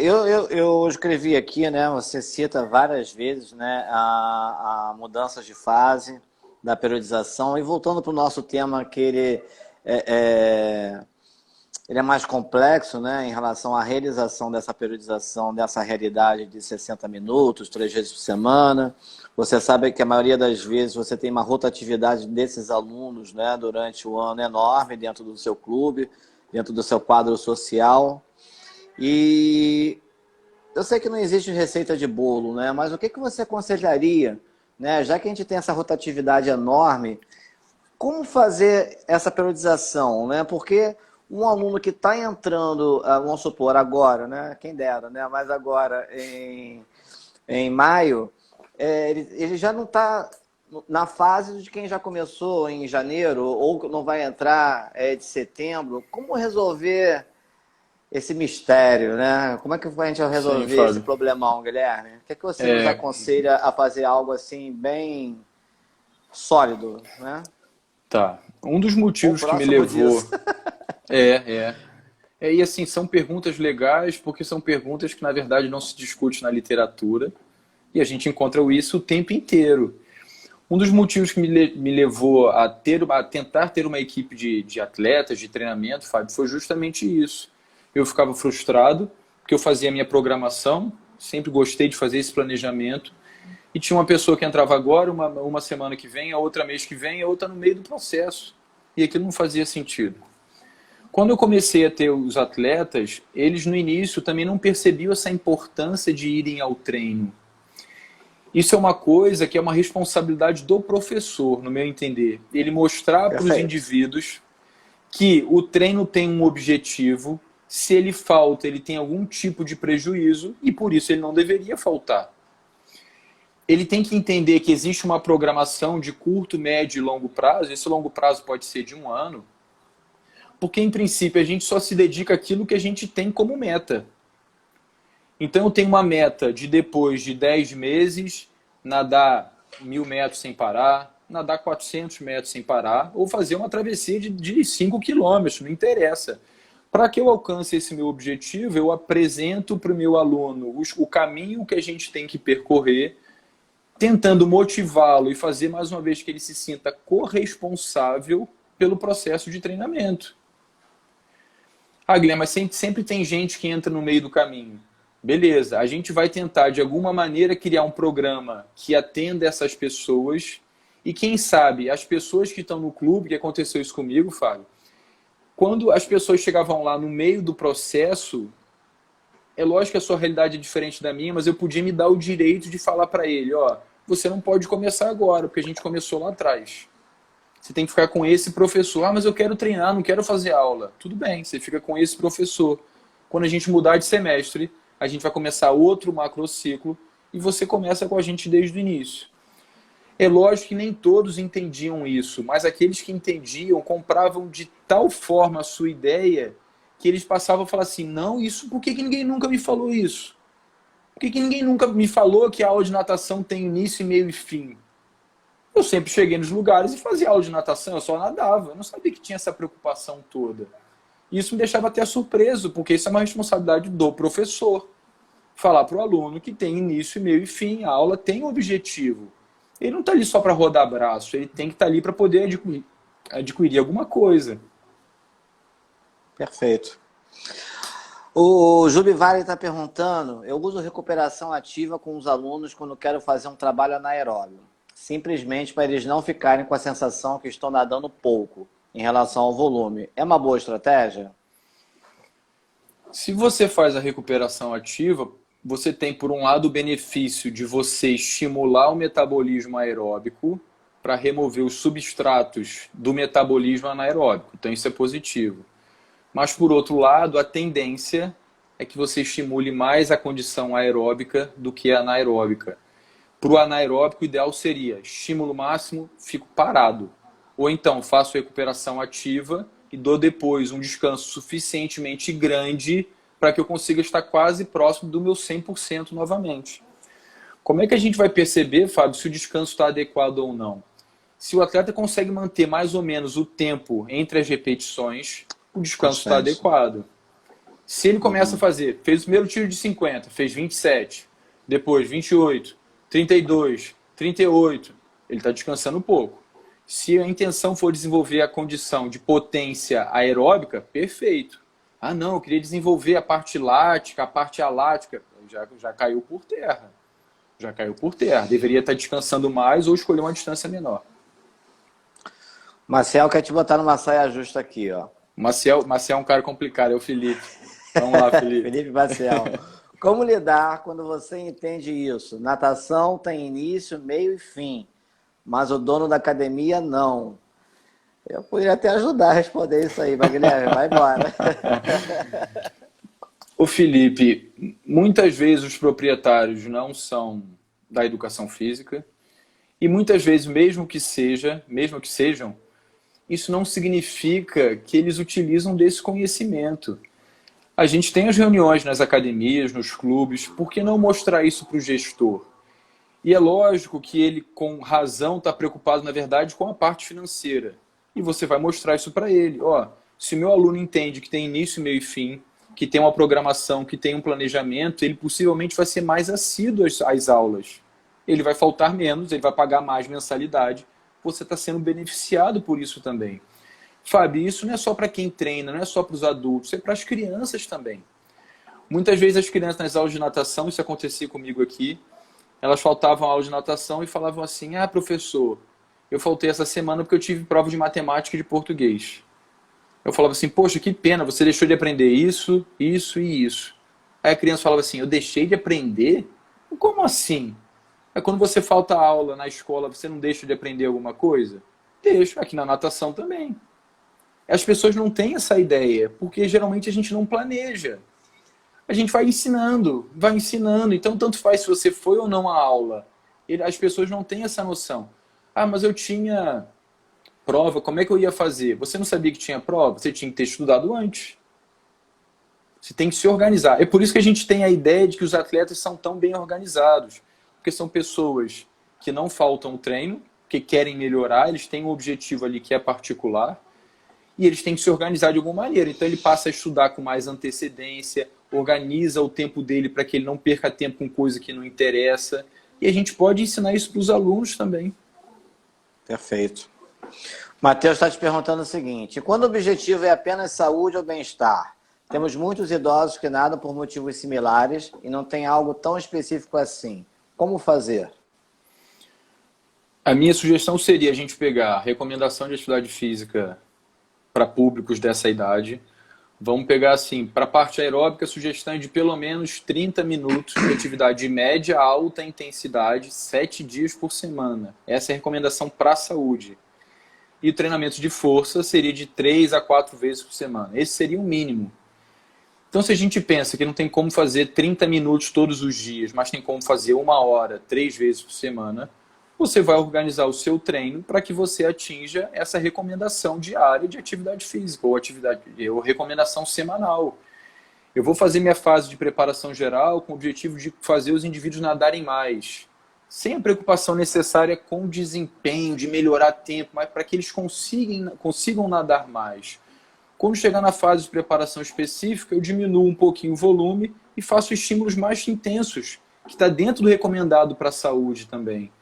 Eu escrevi aqui, né? Você cita várias vezes, né, a mudanças de fase da periodização. E voltando para o nosso tema, que ele é mais complexo, né, em relação à realização dessa periodização, dessa realidade de 60 minutos, 3 vezes por semana. Você sabe que a maioria das vezes você tem uma rotatividade desses alunos, né, durante o ano enorme dentro do seu clube, dentro do seu quadro social. E eu sei que não existe receita de bolo, né, mas o que você aconselharia, né, já que a gente tem essa rotatividade enorme, como fazer essa periodização, né? Porque um aluno que está entrando, vamos supor, agora, né? Quem dera, né? Mas agora, em maio, ele já não está na fase de quem já começou em janeiro, ou não vai entrar de setembro. Como resolver esse mistério, né? Como é que a gente vai resolver Sim, esse problemão, Guilherme? O que você nos aconselha a fazer algo assim, bem sólido, né? Tá. Um dos Ou motivos que me próximo levou. disso. É, é. E assim, são perguntas legais, porque são perguntas que, na verdade, não se discute na literatura, e a gente encontra isso o tempo inteiro. Um dos motivos que me levou a tentar ter uma equipe de atletas, de treinamento, Fábio, foi justamente isso. Eu ficava frustrado, porque eu fazia a minha programação, sempre gostei de fazer esse planejamento, e tinha uma pessoa que entrava agora, uma semana que vem, a outra mês que vem, a outra no meio do processo. E aquilo não fazia sentido. Quando eu comecei a ter os atletas, eles no início também não percebiam essa importância de irem ao treino. Isso é uma coisa que é uma responsabilidade do professor, no meu entender. Ele mostrar para os Perfeito. indivíduos que o treino tem um objetivo, se ele falta, ele tem algum tipo de prejuízo e por isso ele não deveria faltar. Ele tem que entender que existe uma programação de curto, médio e longo prazo. Esse longo prazo pode ser de 1 ano, porque em princípio a gente só se dedica àquilo que a gente tem como meta. Então eu tenho uma meta de depois de 10 meses nadar 1.000 metros sem parar, nadar 400 metros sem parar, ou fazer uma travessia de 5 quilômetros, não interessa. Para que eu alcance esse meu objetivo, eu apresento para o meu aluno o caminho que a gente tem que percorrer, tentando motivá-lo e fazer mais uma vez que ele se sinta corresponsável pelo processo de treinamento. Ah, Guilherme, mas sempre tem gente que entra no meio do caminho. Beleza, a gente vai tentar de alguma maneira criar um programa que atenda essas pessoas e quem sabe as pessoas que estão no clube, que aconteceu isso comigo, Fábio, quando as pessoas chegavam lá no meio do processo, é lógico que a sua realidade é diferente da minha, mas eu podia me dar o direito de falar para ele, ó, você não pode começar agora, porque a gente começou lá atrás. Você tem que ficar com esse professor. Ah, mas eu quero treinar, não quero fazer aula. Tudo bem, você fica com esse professor. Quando a gente mudar de semestre, a gente vai começar outro macrociclo e você começa com a gente desde o início. É lógico que nem todos entendiam isso, mas aqueles que entendiam compravam de tal forma a sua ideia que eles passavam a falar assim, não, isso, por que ninguém nunca me falou isso? Por que ninguém nunca me falou que a aula de natação tem início, meio e fim? Eu sempre cheguei nos lugares e fazia aula de natação, eu só nadava. Eu não sabia que tinha essa preocupação toda. E isso me deixava até surpreso, porque isso é uma responsabilidade do professor. Falar para o aluno que tem início, meio e fim, a aula tem um objetivo. Ele não está ali só para rodar braço, ele tem que estar ali para poder adquirir alguma coisa. Perfeito. O Jubivari está perguntando, eu uso recuperação ativa com os alunos quando quero fazer um trabalho anaeróbio, simplesmente para eles não ficarem com a sensação que estão nadando pouco em relação ao volume. É uma boa estratégia? Se você faz a recuperação ativa, você tem, por um lado, o benefício de você estimular o metabolismo aeróbico para remover os substratos do metabolismo anaeróbico. Então, isso é positivo. Mas, por outro lado, a tendência é que você estimule mais a condição aeróbica do que a anaeróbica. Para o anaeróbico, o ideal seria estímulo máximo, fico parado. Ou então, faço recuperação ativa e dou depois um descanso suficientemente grande para que eu consiga estar quase próximo do meu 100% novamente. Como é que a gente vai perceber, Fábio, se o descanso está adequado ou não? Se o atleta consegue manter mais ou menos o tempo entre as repetições, o descanso está Constante. adequado. Se ele começa a fazer, fez o primeiro tiro de 50, fez 27, depois 28, 32, 38, ele está descansando pouco. Se a intenção for desenvolver a condição de potência aeróbica, perfeito. Ah, não, eu queria desenvolver a parte lática, a parte alática. Já caiu por terra. Já caiu por terra. Deveria estar descansando mais ou escolher uma distância menor. Marcel quer te botar numa saia justa aqui, ó. Marcel é um cara complicado, é o Felipe. Vamos lá, Felipe. Felipe Marcel. Como lidar quando você entende isso? Natação tem início, meio e fim, mas o dono da academia não. Eu poderia até ajudar a responder isso aí, mas Guilherme, vai embora. O Felipe, muitas vezes os proprietários não são da educação física e muitas vezes, mesmo que sejam, isso não significa que eles utilizam desse conhecimento. A gente tem as reuniões nas academias, nos clubes, por que não mostrar isso para o gestor? E é lógico que ele, com razão, está preocupado, na verdade, com a parte financeira. e você vai mostrar isso para ele. Ó, se o meu aluno entende que tem início, meio e fim, que tem uma programação, que tem um planejamento, ele possivelmente vai ser mais assíduo às aulas. Ele vai faltar menos, ele vai pagar mais mensalidade. Você está sendo beneficiado por isso também. Fábio, isso não é só para quem treina, não é só para os adultos, é para as crianças também. Muitas vezes as crianças nas aulas de natação, isso acontecia comigo aqui, elas faltavam a aula de natação e falavam assim, ah, professor, eu faltei essa semana porque eu tive prova de matemática e de português. Eu falava assim, poxa, que pena, você deixou de aprender isso, isso e isso. Aí a criança falava assim, eu deixei de aprender? Como assim? É quando você falta aula na escola, você não deixa de aprender alguma coisa? Deixo, aqui na natação também. As pessoas não têm essa ideia, porque geralmente a gente não planeja. A gente vai ensinando, vai ensinando. Então, tanto faz se você foi ou não à aula. As pessoas não têm essa noção. Ah, mas eu tinha prova, como é que eu ia fazer? Você não sabia que tinha prova? Você tinha que ter estudado antes. Você tem que se organizar. É por isso que a gente tem a ideia de que os atletas são tão bem organizados. Porque são pessoas que não faltam treino, que querem melhorar, eles têm um objetivo ali que é particular, e eles têm que se organizar de alguma maneira. Então ele passa a estudar com mais antecedência, organiza o tempo dele para que ele não perca tempo com coisa que não interessa. E a gente pode ensinar isso para os alunos também. Perfeito. Matheus está te perguntando o seguinte, quando o objetivo é apenas saúde ou bem-estar? Temos muitos idosos que nadam por motivos similares e não tem algo tão específico assim. Como fazer? A minha sugestão seria a gente pegar a recomendação de atividade física para públicos dessa idade. Vamos pegar assim, para a parte aeróbica, a sugestão é de pelo menos 30 minutos de atividade média a alta intensidade, 7 dias por semana. Essa é a recomendação para a saúde. E o treinamento de força seria de 3 a 4 vezes por semana. Esse seria o mínimo. Então, se a gente pensa que não tem como fazer 30 minutos todos os dias, mas tem como fazer 1 hora, 3 vezes por semana, você vai organizar o seu treino para que você atinja essa recomendação diária de atividade física ou recomendação semanal. Eu vou fazer minha fase de preparação geral com o objetivo de fazer os indivíduos nadarem mais, sem a preocupação necessária com o desempenho, de melhorar tempo, mas para que eles consigam nadar mais. Quando chegar na fase de preparação específica, eu diminuo um pouquinho o volume e faço estímulos mais intensos, que está dentro do recomendado para a saúde também.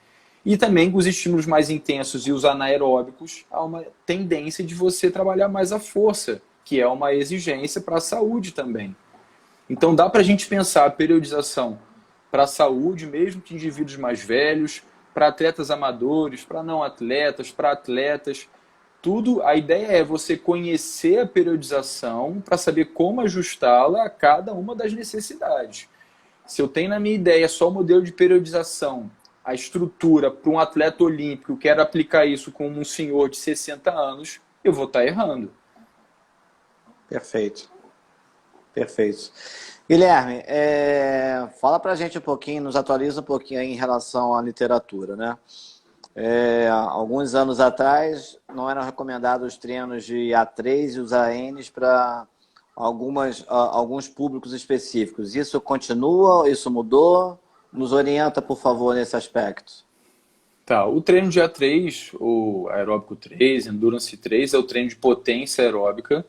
E também os estímulos mais intensos e os anaeróbicos, há uma tendência de você trabalhar mais a força, que é uma exigência para a saúde também. Então dá para a gente pensar a periodização para a saúde, mesmo que indivíduos mais velhos, para atletas amadores, para não atletas, para atletas. Tudo, a ideia é você conhecer a periodização para saber como ajustá-la a cada uma das necessidades. Se eu tenho na minha ideia só o modelo de periodização, a estrutura para um atleta olímpico, eu quero aplicar isso com um senhor de 60 anos, eu vou estar errando. Perfeito. Perfeito. Guilherme, fala pra gente um pouquinho, nos atualiza um pouquinho aí em relação à literatura, né? Alguns anos atrás não eram recomendados os treinos de A3 e os ANs para alguns públicos específicos. Isso continua? Isso mudou? Nos orienta, por favor, nesse aspecto. Tá, o treino de A3, o aeróbico 3, endurance 3, é o treino de potência aeróbica.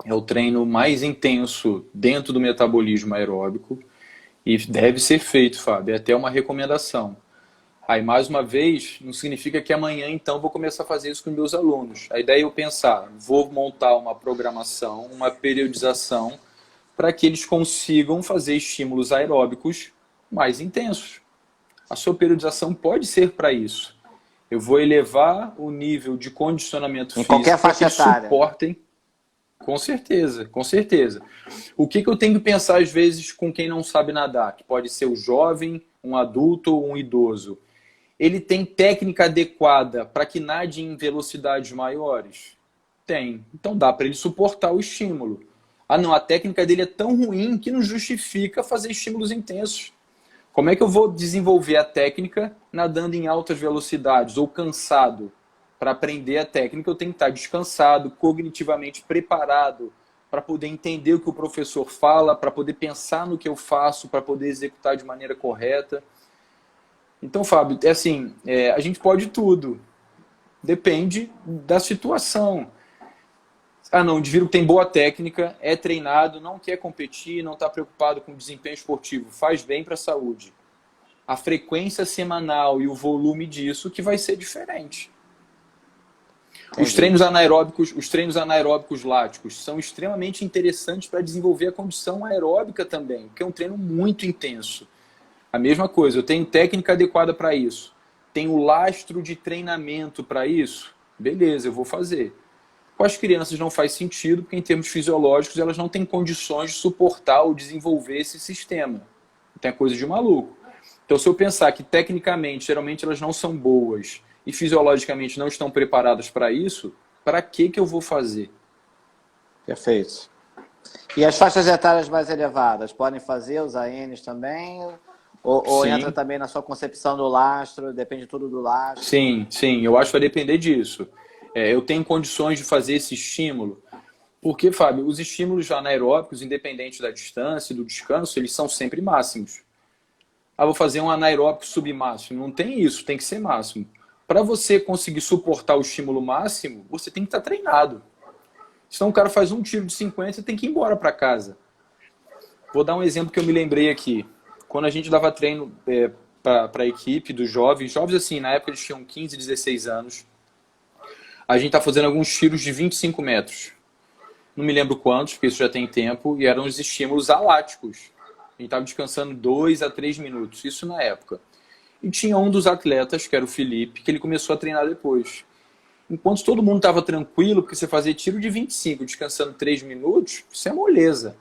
É o treino mais intenso dentro do metabolismo aeróbico e deve ser feito, Fábio, é até uma recomendação. Aí, mais uma vez, não significa que amanhã, então, vou começar a fazer isso com meus alunos. A ideia é eu pensar, vou montar uma programação, uma periodização, para que eles consigam fazer estímulos aeróbicos mais intensos. A sua periodização pode ser para isso. Eu vou elevar o nível de condicionamento físico para que eles suportem. Com certeza, com certeza. O que eu tenho que pensar, às vezes, com quem não sabe nadar? Que pode ser o jovem, um adulto ou um idoso. Ele tem técnica adequada para que nade em velocidades maiores? Tem. Então dá para ele suportar o estímulo. Ah, não, a técnica dele é tão ruim que não justifica fazer estímulos intensos. Como é que eu vou desenvolver a técnica nadando em altas velocidades ou cansado? Para aprender a técnica, eu tenho que estar descansado, cognitivamente preparado para poder entender o que o professor fala, para poder pensar no que eu faço, para poder executar de maneira correta. Então, Fábio, a gente pode tudo. Depende da situação. Ah, não, o indivíduo tem boa técnica, é treinado, não quer competir, não está preocupado com o desempenho esportivo, faz bem para a saúde. A frequência semanal e o volume disso que vai ser diferente. Entendi. Os treinos anaeróbicos láticos são extremamente interessantes para desenvolver a condição aeróbica também, que é um treino muito intenso. A mesma coisa, eu tenho técnica adequada para isso. Tenho lastro de treinamento para isso? Beleza, eu vou fazer. Com as crianças não faz sentido, porque em termos fisiológicos elas não têm condições de suportar ou desenvolver esse sistema. Tem coisa de maluco. Então, se eu pensar que tecnicamente, geralmente elas não são boas e fisiologicamente não estão preparadas para isso, para que eu vou fazer? Perfeito. E as faixas etárias mais elevadas, podem fazer os ANs também? Ou entra Sim, também na sua concepção do lastro, depende tudo do lastro? sim, eu acho que vai depender disso. Eu tenho condições de fazer esse estímulo, porque, Fábio, os estímulos anaeróbicos, independente da distância e do descanso, eles são sempre máximos. Ah, vou fazer um anaeróbico submáximo. Não tem isso, tem que ser máximo. Para você conseguir suportar o estímulo máximo, você tem que estar treinado. Senão o cara faz um tiro de 50 e tem que ir embora para casa. Vou dar um exemplo que eu me lembrei aqui. Quando a gente dava treino para a equipe dos jovens assim, na época eles tinham 15, 16 anos, a gente tá fazendo alguns tiros de 25 metros. Não me lembro quantos, porque isso já tem tempo, e eram os estímulos aláticos. A gente estava descansando 2 a 3 minutos, isso na época. E tinha um dos atletas, que era o Felipe, que ele começou a treinar depois. Enquanto todo mundo estava tranquilo, porque você fazia tiro de 25, descansando 3 minutos, isso é moleza.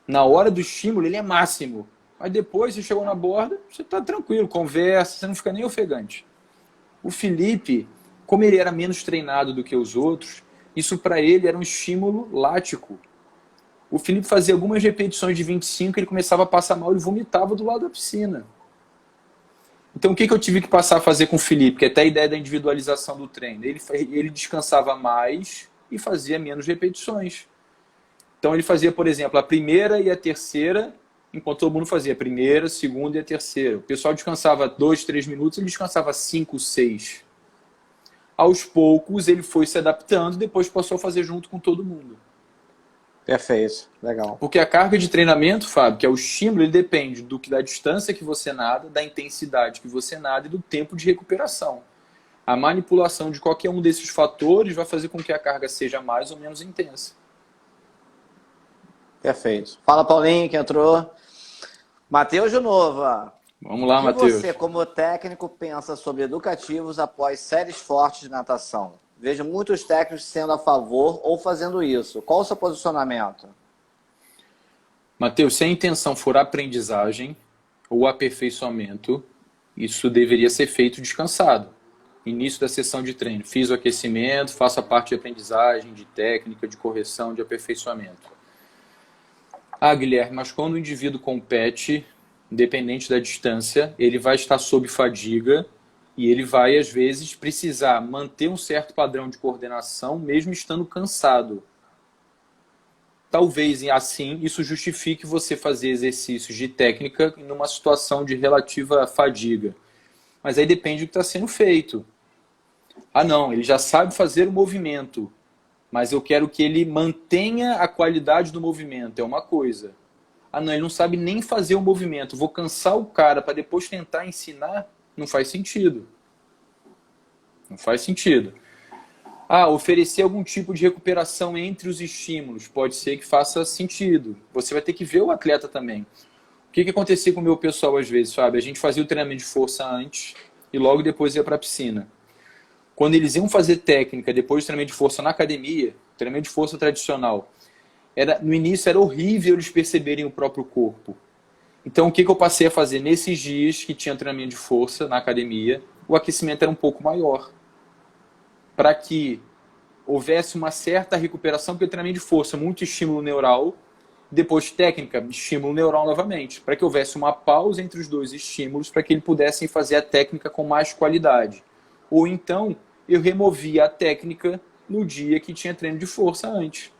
Na hora do estímulo, ele é máximo. Mas depois, você chegou na borda, você está tranquilo, conversa, você não fica nem ofegante. O Felipe, como ele era menos treinado do que os outros, isso para ele era um estímulo lático. O Felipe fazia algumas repetições de 25, ele começava a passar mal e vomitava do lado da piscina. Então, o que eu tive que passar a fazer com o Felipe? Que é até a ideia da individualização do treino. Ele descansava mais e fazia menos repetições. Então, ele fazia, por exemplo, a primeira e a terceira, enquanto todo mundo fazia a primeira, a segunda e a terceira. O pessoal descansava 2, 3 minutos, ele descansava 5, 6. Aos poucos, ele foi se adaptando e depois passou a fazer junto com todo mundo. Perfeito, legal. Porque a carga de treinamento, Fábio, que é o estímulo, ele depende da distância que você nada, da intensidade que você nada e do tempo de recuperação. A manipulação de qualquer um desses fatores vai fazer com que a carga seja mais ou menos intensa. Perfeito. Fala, Paulinho, que entrou. Matheus de novo. Vamos O lá, que você, Matheus. como técnico, pensa sobre educativos após séries fortes de natação? Vejo muitos técnicos sendo a favor ou fazendo isso. Qual o seu posicionamento? Matheus, se a intenção for aprendizagem ou aperfeiçoamento, isso deveria ser feito descansado. Início da sessão de treino. Fiz o aquecimento, faço a parte de aprendizagem, de técnica, de correção, de aperfeiçoamento. Ah, Guilherme, mas quando o indivíduo compete, independente da distância, ele vai estar sob fadiga e ele vai, às vezes, precisar manter um certo padrão de coordenação, mesmo estando cansado. Talvez, assim, isso justifique você fazer exercícios de técnica numa situação de relativa fadiga. Mas aí depende do que está sendo feito. Ah, não, ele já sabe fazer o movimento, mas eu quero que ele mantenha a qualidade do movimento, é uma coisa. Ah, não, ele não sabe nem fazer o movimento, vou cansar o cara para depois tentar ensinar, não faz sentido. Não faz sentido. Ah, oferecer algum tipo de recuperação entre os estímulos, pode ser que faça sentido. Você vai ter que ver o atleta também. O que acontecia com o meu pessoal às vezes, Fábio? A gente fazia o treinamento de força antes e logo depois ia para a piscina. Quando eles iam fazer técnica depois do treinamento de força na academia, treinamento de força tradicional, no início era horrível eles perceberem o próprio corpo. Então o que eu passei a fazer nesses dias que tinha treinamento de força na academia, o aquecimento era um pouco maior. Para que houvesse uma certa recuperação, porque o treinamento de força, muito estímulo neural, depois técnica, estímulo neural novamente, para que houvesse uma pausa entre os dois estímulos, para que eles pudessem fazer a técnica com mais qualidade. Ou então, eu removia a técnica no dia que tinha treino de força antes.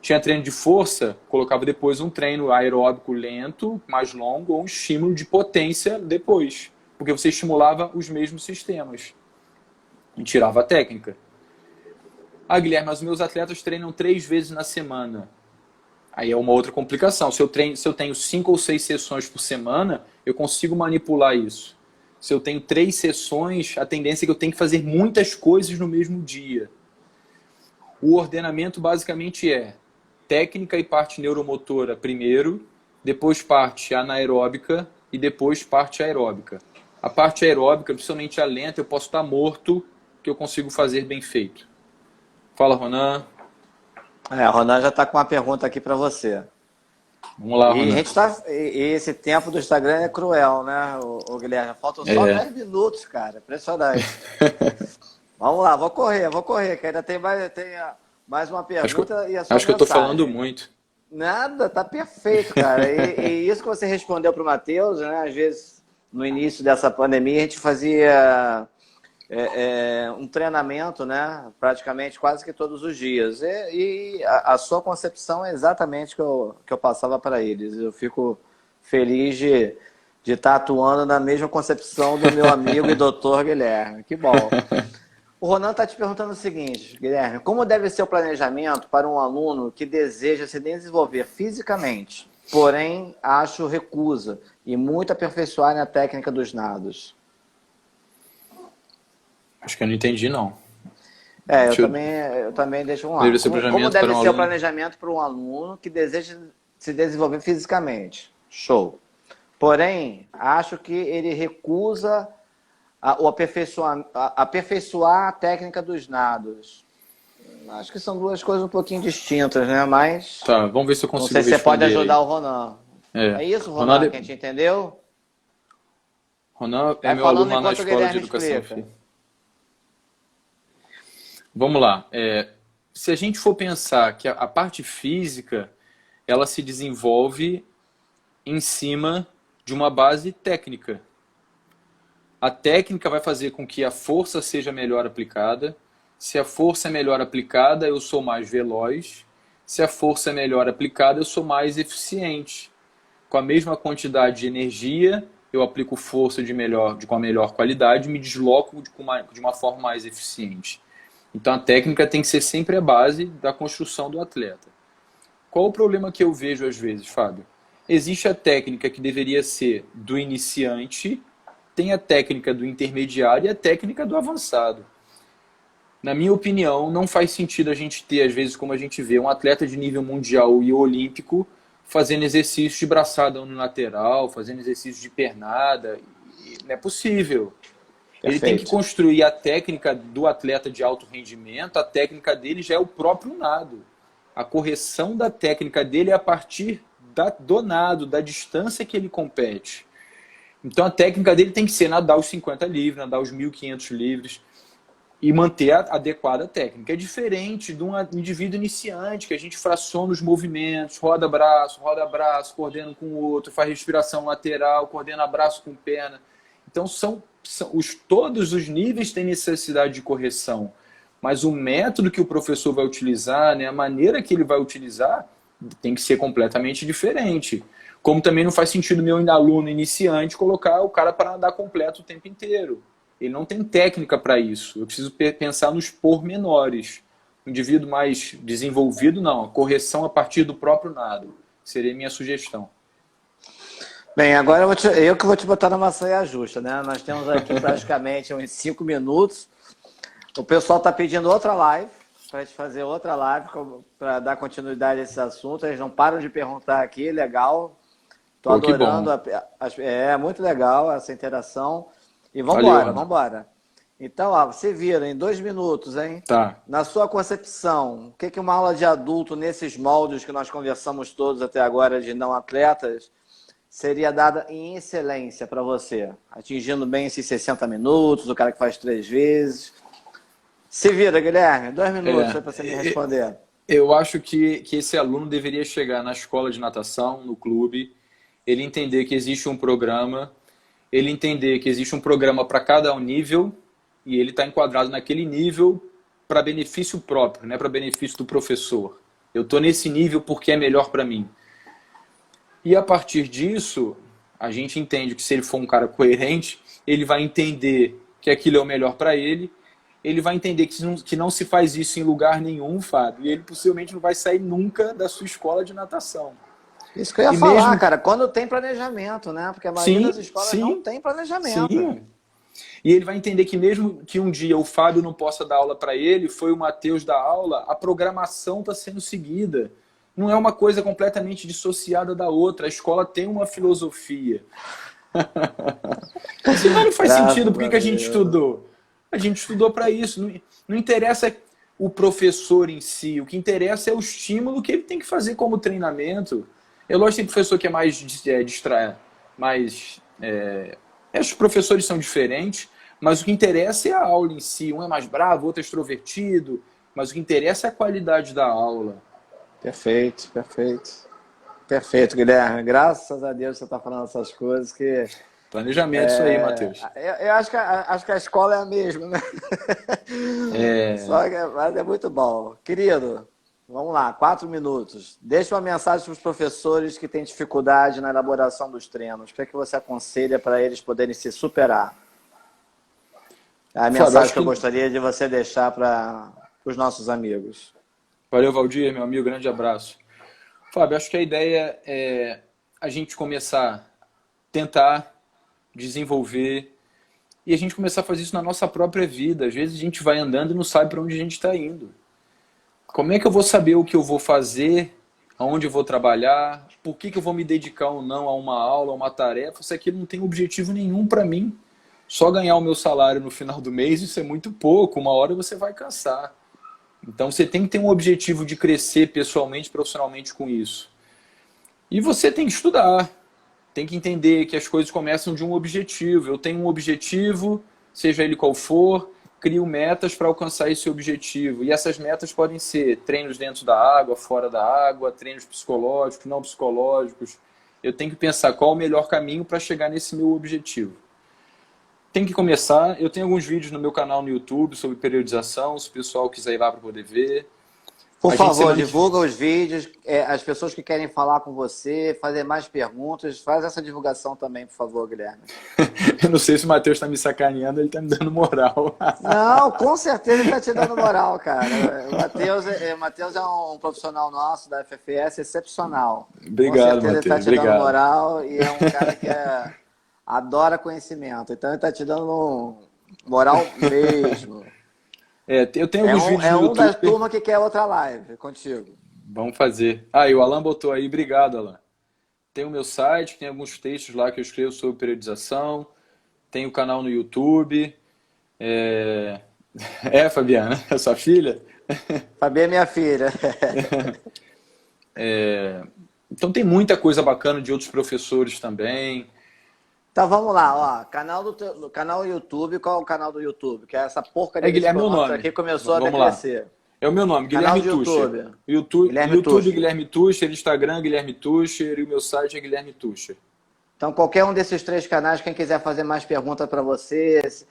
Tinha treino de força, colocava depois um treino aeróbico lento, mais longo, ou um estímulo de potência depois, porque você estimulava os mesmos sistemas. e tirava a técnica. Ah, Guilherme, mas os meus atletas treinam 3 vezes na semana. Aí é uma outra complicação. Se eu tenho 5 ou 6 sessões por semana, eu consigo manipular isso. Se eu tenho 3 sessões, a tendência é que eu tenho que fazer muitas coisas no mesmo dia. O ordenamento basicamente é técnica e parte neuromotora primeiro, depois parte anaeróbica e depois parte aeróbica. A parte aeróbica, principalmente a lenta, eu posso estar morto, que eu consigo fazer bem feito. Fala, Ronan. Ronan já está com uma pergunta aqui para você. Vamos lá, E, a Ronan. gente e esse tempo do Instagram é cruel, né, o Guilherme? Faltam só 10 minutos, cara. Impressionante. Vamos lá, vou correr, que ainda tem mais uma pergunta e a sua Acho que eu estou mensagem. falando muito. Nada, tá perfeito, cara. E isso que você respondeu para o Matheus, né? Às vezes, no início dessa pandemia, a gente fazia um treinamento, né? Praticamente quase que todos os dias. E a sua concepção é exatamente que eu passava para eles. Eu fico feliz de estar atuando na mesma concepção do meu amigo e doutor Guilherme. Que bom. O Ronan está te perguntando o seguinte, Guilherme, como deve ser o planejamento para um aluno que deseja se desenvolver fisicamente, porém acho recusa e muito aperfeiçoar na técnica dos nados? Acho que eu não entendi, não. Eu também deixo um lado. Como deve ser o planejamento para um aluno que deseja se desenvolver fisicamente? Show. Porém, acho que ele recusa aperfeiçoar a técnica dos nados. Acho que são duas coisas um pouquinho distintas, né? Mas. Tá, vamos ver se eu consigo responder. Não sei se você pode ajudar aí. O Ronan. É isso, Ronan, que a gente entendeu? Ronan é meu aluno lá na Escola de Educação Física. Vamos lá. Se a gente for pensar que a parte física ela se desenvolve em cima de uma base técnica. A técnica vai fazer com que a força seja melhor aplicada. Se a força é melhor aplicada, eu sou mais veloz. Se a força é melhor aplicada, eu sou mais eficiente. Com a mesma quantidade de energia, eu aplico força com a melhor qualidade e me desloco de uma forma mais eficiente. Então a técnica tem que ser sempre a base da construção do atleta. Qual o problema que eu vejo às vezes, Fábio? Existe a técnica que deveria ser do iniciante, tem a técnica do intermediário e a técnica do avançado. Na minha opinião, não faz sentido a gente ter, às vezes, como a gente vê, um atleta de nível mundial e olímpico fazendo exercícios de braçada no lateral, fazendo exercícios de pernada. Não é possível. Perfeito. Ele tem que construir a técnica do atleta de alto rendimento, a técnica dele já é o próprio nado. A correção da técnica dele é a partir do nado, da distância que ele compete. Então a técnica dele tem que ser nadar os 50 livres, nadar os 1.500 livres e manter a adequada técnica. É diferente de um indivíduo iniciante, que a gente fraciona os movimentos, roda braço, coordena com o outro, faz respiração lateral, coordena braço com perna. Então todos os níveis têm necessidade de correção, mas o método que o professor vai utilizar, né, a maneira que ele vai utilizar, tem que ser completamente diferente. Como também não faz sentido meu aluno iniciante colocar o cara para nadar completo o tempo inteiro. Ele não tem técnica para isso. Eu preciso pensar nos pormenores. O indivíduo mais desenvolvido, não. A correção a partir do próprio nado. Seria a minha sugestão. Bem, agora eu que vou te botar numa saia justa, né? Nós temos aqui praticamente uns 5 minutos. O pessoal está pedindo outra live, para a gente fazer outra live, para dar continuidade a esse assunto. Eles não param de perguntar aqui, legal. Estou adorando. É muito legal essa interação. E vamos embora. Então, você vira em 2 minutos, hein? Tá. Na sua concepção, o que uma aula de adulto nesses moldes que nós conversamos todos até agora de não atletas seria dada em excelência para você? Atingindo bem esses 60 minutos, o cara que faz 3 vezes. Se vira, Guilherme. 2 minutos para você me responder. Eu acho que esse aluno deveria chegar na escola de natação, no clube, ele entender que existe um programa, ele entender que existe um programa para cada nível e ele está enquadrado naquele nível para benefício próprio, não é para benefício do professor. Eu estou nesse nível porque é melhor para mim. E a partir disso, a gente entende que se ele for um cara coerente, ele vai entender que aquilo é o melhor para ele ele vai entender que não se faz isso em lugar nenhum, Fábio, e ele possivelmente não vai sair nunca da sua escola de natação. Isso que eu ia E falar, mesmo. cara, quando tem planejamento, né? Porque a maioria das Sim, escolas não sim, tem planejamento. sim. E ele vai entender que mesmo que um dia o Fábio não possa dar aula para ele, foi o Matheus dar aula, a programação está sendo seguida. Não é uma coisa completamente dissociada da outra. A escola tem uma filosofia. Senão não faz sentido. Graças Por que a que a gente Deus. estudou? A gente estudou para isso. Não, não interessa o professor em si. O que interessa é o estímulo que ele tem que fazer como treinamento. É lógico que tem professor que é mais distraído, mais os professores são diferentes, mas o que interessa é a aula em si. Um é mais bravo, outro é extrovertido, mas o que interessa é a qualidade da aula. Perfeito, perfeito. Perfeito, Guilherme. Graças a Deus você está falando essas coisas que Planejamento, isso aí, Matheus. eu acho que a escola é a mesma, né? Mas é muito bom. Querido, vamos lá, 4 minutos. Deixa uma mensagem para os professores que têm dificuldade na elaboração dos treinos. O que é que você aconselha para eles poderem se superar? É a Fábio, mensagem acho que eu que. gostaria de você deixar para os nossos amigos. Valeu, Valdir, meu amigo, grande abraço. Fábio, acho que a ideia é a gente começar a tentar desenvolver e a gente começar a fazer isso na nossa própria vida. Às vezes a gente vai andando e não sabe para onde a gente está indo. Como é que eu vou saber o que eu vou fazer, aonde eu vou trabalhar, por que eu vou me dedicar ou não a uma aula, a uma tarefa, se aquilo não tem objetivo nenhum para mim? Só ganhar o meu salário no final do mês, isso é muito pouco, uma hora você vai cansar. Então você tem que ter um objetivo de crescer pessoalmente, profissionalmente com isso. E você tem que estudar, tem que entender que as coisas começam de um objetivo. Eu tenho um objetivo, seja ele qual for, crio metas para alcançar esse objetivo. E essas metas podem ser treinos dentro da água, fora da água, treinos psicológicos, não psicológicos. Eu tenho que pensar qual é o melhor caminho para chegar nesse meu objetivo. Tem que começar. Eu tenho alguns vídeos no meu canal no YouTube sobre periodização, se o pessoal quiser ir lá para poder ver. Por A gente favor, semana que divulga os vídeos. As pessoas que querem falar com você, fazer mais perguntas, faz essa divulgação também, por favor, Guilherme. eu não sei se o Matheus está me sacaneando, ele está me dando moral. Não, com certeza ele está te dando moral, cara. O Matheus é um profissional nosso da FFS excepcional. Com Obrigado, certeza ele está Matheus. te dando Obrigado. moral e é um cara que adora conhecimento. Então ele está te dando moral mesmo. Eu tenho alguns vídeos É no um da YouTube. turma que quer outra live contigo. Vamos fazer. Ah, e o Alan botou aí. Obrigado, Alan. Tem o meu site, tem alguns textos lá que eu escrevo sobre periodização. Tem o canal no YouTube. Fabiana, é sua filha? Fabi é minha filha. Então tem muita coisa bacana de outros professores também. Então vamos lá, ó. Canal YouTube, qual é o canal do YouTube? Que é essa porcaria É desse Guilherme, meu cronômetro nome. aqui começou a Vamos lá. decrescer. É o meu nome, Canal Guilherme de Tucher. YouTube. YouTube, Tucher. Guilherme Tucher, Instagram, Guilherme Tucher e o meu site é Guilherme Tucher. Então, qualquer um desses 3 canais, quem quiser fazer mais perguntas para você, se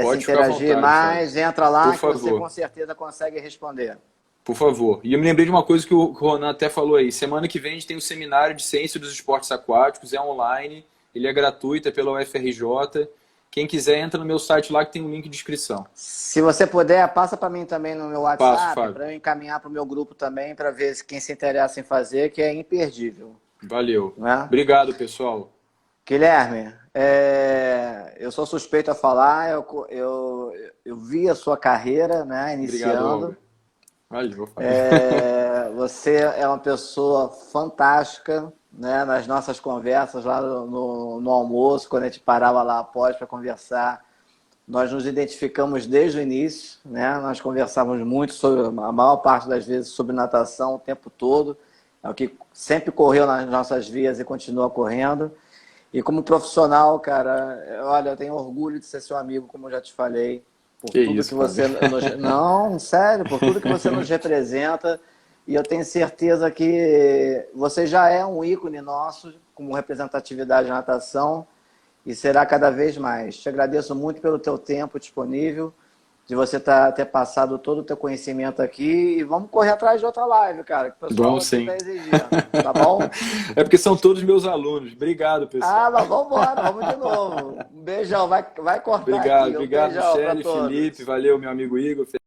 Pode ficar à interagir vontade, mais, entra lá por que você favor. com certeza consegue responder. Por favor. E eu me lembrei de uma coisa que o Ronan até falou aí. Semana que vem a gente tem um seminário de ciência dos esportes aquáticos, é online, ele é gratuito, é pela UFRJ. Quem quiser, entra no meu site lá que tem um link de inscrição. Se você puder, passa para mim também no meu Passo, WhatsApp, Fábio. para eu encaminhar para o meu grupo também, para ver quem se interessa em fazer, que é imperdível. Valeu. Né? Obrigado, pessoal. Guilherme, eu sou suspeito a falar, eu vi a sua carreira, né, iniciando. Obrigado, Olga. Valeu. Você é uma pessoa fantástica, né, nas nossas conversas lá no almoço, quando a gente parava lá após para conversar. Nós nos identificamos desde o início, né? Nós conversávamos muito sobre, a maior parte das vezes, sobre natação o tempo todo. É o que sempre correu nas nossas vias e continua correndo. E como profissional, cara, olha, eu tenho orgulho de ser seu amigo, como eu já te falei, por Que tudo isso, que você Não, sério, por tudo que você nos representa. E eu tenho certeza que você já é um ícone nosso como representatividade na natação e será cada vez mais. Te agradeço muito pelo teu tempo disponível. de você ter passado todo o teu conhecimento aqui. E vamos correr atrás de outra live, cara, que o pessoal Vamos aqui sim. está exigindo. Tá bom? É porque são todos meus alunos. Obrigado, Ah, pessoal. mas vamos embora, vamos de novo. Um beijão, vai cortar Obrigado, aqui. Um obrigado, beijão para Michele, Felipe, todos. valeu, meu amigo Igor.